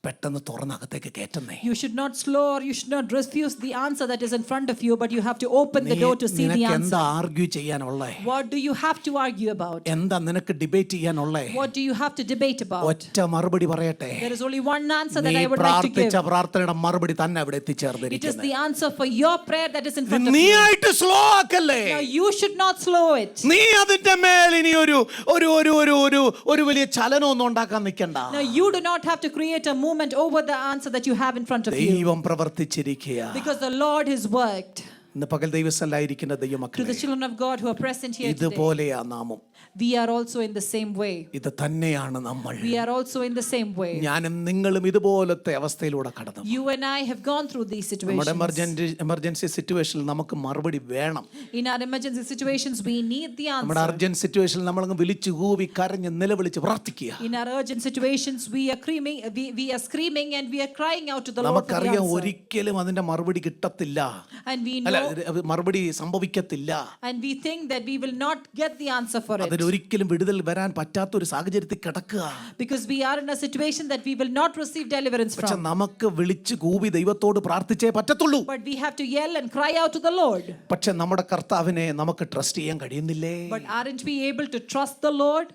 പെട്ടെന്ന് തുറന്നകത്തേക്ക് കയറ്റുന്നേ. You should not slow or you should not refuse the answer that is in front of you, but you have to open the door to see the നിനക്ക് answer. എന്താ argue ചെയ്യാനുള്ളേ? What do you have to argue about? എന്താ നിനക്ക് debate ചെയ്യാനുള്ളേ? What do you have to debate about? ഒറ്റ മറുപടി പറയട്ടെ. There is only one answer that നീ I would like to give. പ്രാർത്ഥിച്ച പ്രാർത്ഥനയുടെ മറുപടി തന്നെ അവിടെ It is എത്തിച്ചേർന്നിരിക്കുന്നത്. the answer for your prayer that is in front of നീ you. ആയിട്ട് slow ആക്കല്ലേ. Now you should not slow it. നീ അതിന്റെ മേൽ ഇനി ഒരു ഒരു ഒരു ഒരു ഒരു ഒരു വലിയ ചലനമൊന്നും ഉണ്ടാക്കാൻ നിൽക്കണ്ട. Now you do not have to create a movement over the answer that you have in front of you, ദൈവം പ്രവർത്തിച്ചിരിക്കുക. because the Lord has worked. ഇന്ന് പകൽ ദൈവസ്ഥലായിരിക്കുന്ന To the ദൈവമക്കളെ, children of God who are present here today, ഇതുപോലെയാ നാമും. we are also in the same way. ഇത് തന്നെയാണ് നമ്മൾ. We are also in the same way. ഞാനും നിങ്ങളും ഇതുപോലത്തെ അവസ്ഥയിലൂടെ കടന്നു. You and I have gone through these നമ്മുടെ situations. എമർജൻസി സിറ്റുവേഷനിൽ നമുക്ക് മറുപടി വേണം. In our emergency situations, we need the നമ്മുടെ answer. അർജന്റ് സിറ്റുവേഷനിൽ നമ്മളങ്ങ് വിളിച്ചു കൂവി കരഞ്ഞ് നിലവിളിച്ച് പ്രാർത്ഥിക്കുക. In our urgent situations, we are screaming and we are crying out to the Lord for the നമുക്കറിയാം answer. ഒരിക്കലും അതിന്റെ മറുപടി കിട്ടത്തില്ല, And we അല്ല know മറുപടി സംഭവിക്കത്തില്ല. and we think that we will not get the answer for it, അതിലൊരിക്കലും വിടുതൽ വരാൻ പറ്റാത്തൊരു സാഹചര്യത്തിൽ കിടക്കുക. because we are in a situation that we will not receive deliverance പക്ഷെ from. നമുക്ക് വിളിച്ച് കൂവി ദൈവത്തോട് പ്രാർത്ഥിച്ചേ പറ്റത്തുള്ളൂ. But we have to yell and cry out to the Lord. പക്ഷെ നമ്മുടെ കർത്താവിനെ നമുക്ക് ട്രസ്റ്റ് ചെയ്യാൻ കഴിയുന്നില്ലേ? But aren't we able to trust the Lord?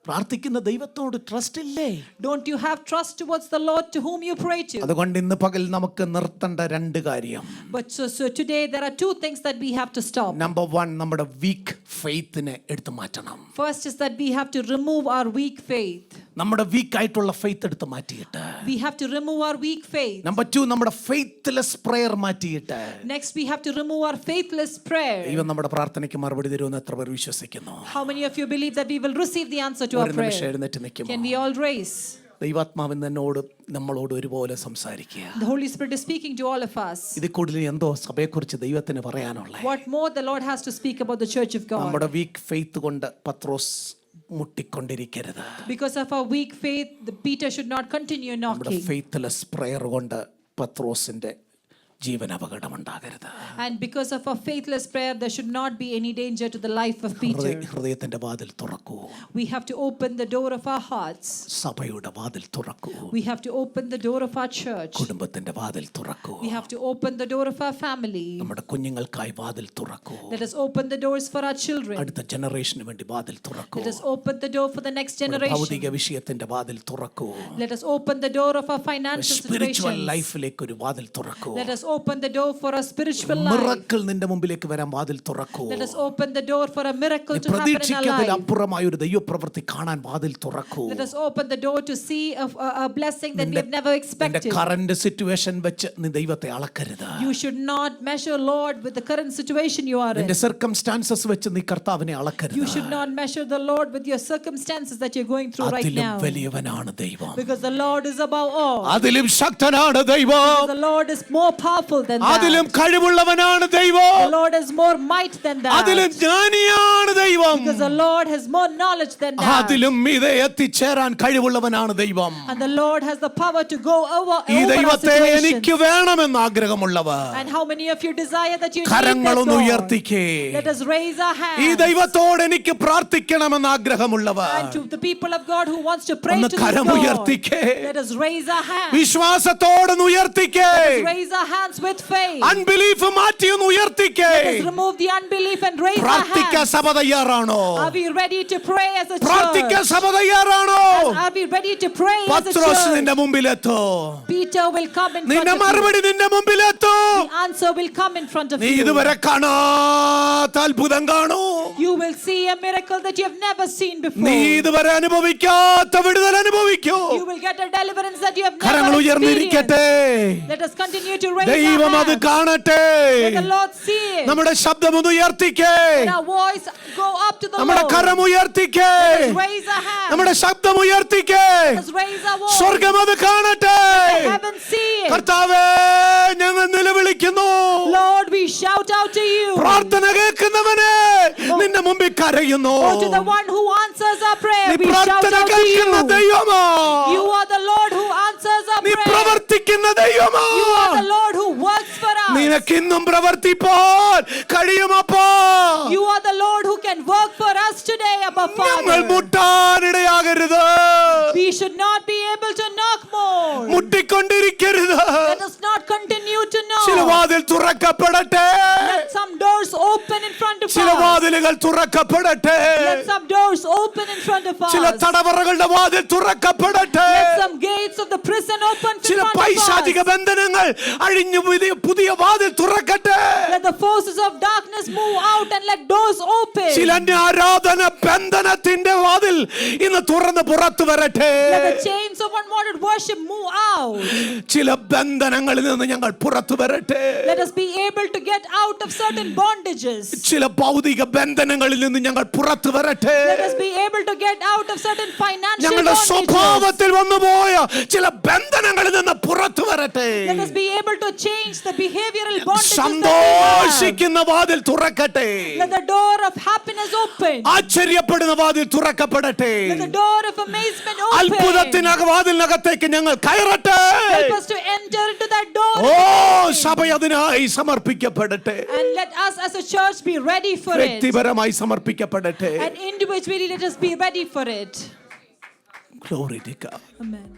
പ്രാർത്ഥിക്കുന്ന ദൈവത്തോട് ട്രസ്റ്റ് ഇല്ലേ? Don't you have trust towards the Lord to whom you pray to? അതുകൊണ്ട് ഇന്ന് പകൽ നമുക്ക് നിർത്തേണ്ട രണ്ട് കാര്യം. But so today there are two things that we have to stop. Number 1, നമ്മുടെ വീക്ക് ഫെയ്ത്തിനെ എടുത്തു മാറ്റണം. First is that we have to remove our weak faith. നമ്മുടെ വീക്ക് ആയിട്ടുള്ള ഫെയ്ത്ത് എടുത്ത് മാറ്റിയിട്ട്. We have to remove our weak faith. Number 2, നമ്മുടെ faithless prayer മാറ്റിയിട്ട്. Next, we have to remove our faithless prayer. ദൈവം നമ്മുടെ പ്രാർത്ഥനയ്ക്ക് മറുപടി തരുമെന്ന് എത്ര പേർ വിശ്വസിക്കുന്നു? How many of you believe that we will receive the answer to our ഒരു നിമിഷം prayer? എഴുന്നേറ്റ് നിൽക്കുമോ? Can we all raise? ദൈവാത്മാവിൻ നമ്മളോട് ഒരുപോലെ സംസാരിക്കുക. The Holy Spirit is speaking to all of us. ഇതിൽ കൂടുതൽ എന്തോ സഭയെക്കുറിച്ച് ദൈവത്തിന് പറയാനുള്ളത്? What more the Lord has to speak about the church of God? നമ്മുടെ വീക്ക് ഫെയ്ത്ത് കൊണ്ട് പത്രോസ് മുട്ടിക്കൊണ്ടിരിക്കരുത്. Because of our weak faith, Peter should not continue നമ്മുടെ knocking. Faithless prayer കൊണ്ട് പത്രോസിന്റെ ജീവൻ അപകടമുണ്ടാകരുത്. And because of our faithless prayer, there should not be any danger to the life of Peter. ഹൃദയത്തിന്റെ വാതിൽ തുറക്കൂ. We have to open the door of our hearts. സഭയുടെ വാതിൽ തുറക്കൂ. We have to open the door of our church. കുടുംബത്തിന്റെ വാതിൽ തുറക്കൂ. We have to open the door of our family. നമ്മുടെ കുഞ്ഞുങ്ങൾക്കായി വാതിൽ തുറക്കൂ. Let us open the doors for our children. അടുത്ത ജനറേഷന് വേണ്ടി വാതിൽ തുറക്കൂ. Let us open the door for the next generation. ഭൗതിക വിഷയത്തിന്റെ വാതിൽ തുറക്കൂ. Let us open the door of our financial spiritual situations. ലൈഫിലേക്ക് ഒരു വാതിൽ തുറക്കൂ. Let us open the door for a spiritual life. Miracle നിന്റെ മുമ്പിലേക്ക് വരാൻ വാതിൽ തുറക്കൂ. Let us open the door for a miracle to happen in our പ്രതീക്ഷിക്കുന്നതിൽ life. അപ്പുറമായ ഒരു ദൈവപ്രവൃത്തി കാണാൻ വാതിൽ തുറക്കൂ. Let us open the door to see a blessing that we have never നിന്റെ expected. കറന്റ് സിറ്റുവേഷൻ വെച്ച് നീ ദൈവത്തെ അളക്കരുത്. You should not measure Lord with the current situation you are in. നിന്റെ സർക്കംസ്റ്റാൻസസ് വെച്ച് നീ കർത്താവിനെ അളക്കരുത്. You should not measure the Lord with your circumstances that you're going through right അതിലും now. വലിയവനാണ് ദൈവം. Because the Lord is above all. അതിലും ശക്തനാണ് ദൈവം. The Lord is more powerful than that. അതിലും കഴിവുള്ളവനാണ് ദൈവം. The Lord has more might than that. അതിലും ജ്ഞാനിയാണ് ദൈവം. Because the Lord has more knowledge than that. അതിലും മീതെ എത്തിച്ചേരാൻ കഴിവുള്ളവനാണ് ദൈവം. And the Lord has the power to go over ഈ our ദൈവത്തെ situations. എനിക്ക് വേണമെന്ന് ആഗ്രഹമുള്ളവർ And how many of you desire that you need that കരങ്ങളൊന്ന് God? ഉയർത്തിക്കേ. Let us raise our hands. ഈ ദൈവത്തോട് എനിക്ക് പ്രാർത്ഥിക്കണമെന്ന് ആഗ്രഹമുള്ളവർ And to the people of God who wants to pray ഒന്ന് to this കരം God, ഉയർത്തിക്കേ. let us raise our hands. വിശ്വാസത്തോടൊന്ന് ഉയർത്തിക്കേ. Let us raise our hands with faith. Unbelief മാറ്റി ഒന്ന് ഉയർത്തിക്കേ. Let us remove the unbelief and raise our പ്രാർത്ഥിക്കാൻ hands. സഭ തയ്യാറാണോ? Are we ready to pray as a പ്രാർത്ഥിക്കാൻ church? സഭ തയ്യാറാണോ? Are we ready to pray as a Pathros church? നിന്റെ മുമ്പിലെത്തോ. Peter will come in front നിന്റെ of you. മറുപടി നിന്റെ മുമ്പിലെത്തോ. The answer will come in front of നീ you. ഇതുവരെ കാണാത്ത അത്ഭുതം കാണൂ. You will see a miracle that you have never seen before. നീ ഇതുവരെ അനുഭവിക്കാത്ത വിടുതൽ അനുഭവിക്കൂ. You will get a deliverance that you have കരങ്ങൾ never ഉയർന്നിരിക്കട്ടെ. experienced. Let us continue to raise ദൈവം our അത് hands. കാണട്ടെ. Let the Lord see it. നമ്മുടെ ശബ്ദം ഒന്ന് ഉയർത്തിക്കേ. Let our voice go up to the നമ്മുടെ Lord. കരം ഉയർത്തിക്കേ. Let us raise our hands. നമ്മുടെ ശബ്ദം ഉയർത്തിക്കേ. Let us raise our voice. സ്വർഗ്ഗം അത് കാണട്ടെ. Heaven see it. കർത്താവേ, ഞങ്ങൾ നിലവിളിക്കുന്നു. Lord, we shout out to you. പ്രാർത്ഥന കേൾക്കുന്നവനെ നിന്റെ മുമ്പിൽ കരയുന്നു. Oh, to the one who answers our prayer, നീ we shout പ്രാർത്ഥന out to കേൾക്കുന്ന you. ദൈവമാ. You are the Lord who answers our നീ prayer. പ്രവർത്തിക്കുന്ന ദൈവമാ. You are the Lord who works for us. നിനക്ക് ഇന്നും പ്രവർത്തിപ്പാൻ കഴിയുമപ്പാ. You are the Lord who can work for us today, Abba ഞങ്ങൾ Father. മുട്ടാനിടയാകരുത്. We should not be able to knock more. മുട്ടിക്കൊണ്ടിരിക്കരുത്. Let us not continue to ചില knock. വാതിൽ തുറക്കപ്പെടട്ടെ. Let some doors open in front of ചില us. വാതിലുകൾ തുറക്കപ്പെടട്ടെ. Let some doors open in front of us. ചില തടവറകളുടെ വാതിൽ തുറക്കപ്പെടട്ടെ. Let some gates of the prison open in ചില front of പൈശാചിക us. ബന്ധനങ്ങൾ അഴിഞ്ഞു പുതിയ വാതിൽ തുറക്കട്ടെ. Let the forces of darkness move out and let doors open. ചില ആരാധന ബന്ധനത്തിന്റെ വാതിൽ ഇന്ന് തുറന്ന് പുറത്തു വരട്ടെ. Let the chains of unwanted worship move out. ചില ബന്ധനങ്ങളിൽ നിന്ന് ഞങ്ങൾ പുറത്തു വരട്ടെ. Let us be able to get out of certain bondages. ചില ഭൗതിക ബന്ധനങ്ങളിൽ നിന്ന് ഞങ്ങൾ പുറത്തു വരട്ടെ. Let us be able to get out of certain financial ഞങ്ങളുടെ bondages. സ്വഭാവത്തിൽ വന്നുപോയ ചില ബന്ധനങ്ങളിൽ നിന്ന് പുറത്തു വരട്ടെ. Let us be able to change the behavioral bondages that we have. സന്തോഷിക്കുന്ന വാതിൽ തുറക്കട്ടെ. Let the door of happiness open. ആശ്ചര്യപ്പെടുന്ന വാതിൽ തുറക്കപ്പെടട്ടെ. Let the door of amazement open. അത്ഭുതത്തിനക വാതിലിനകത്തേക്ക് ഞങ്ങൾ കയറട്ടെ. Help us to enter into that door. സഭ അതിനായി സമർപ്പിക്കപ്പെടട്ടെ. And let us as a church be ready for it. വ്യക്തിപരമായി സമർപ്പിക്കപ്പെടട്ടെ. And individually let us be ready for it. Glory to God. Amen.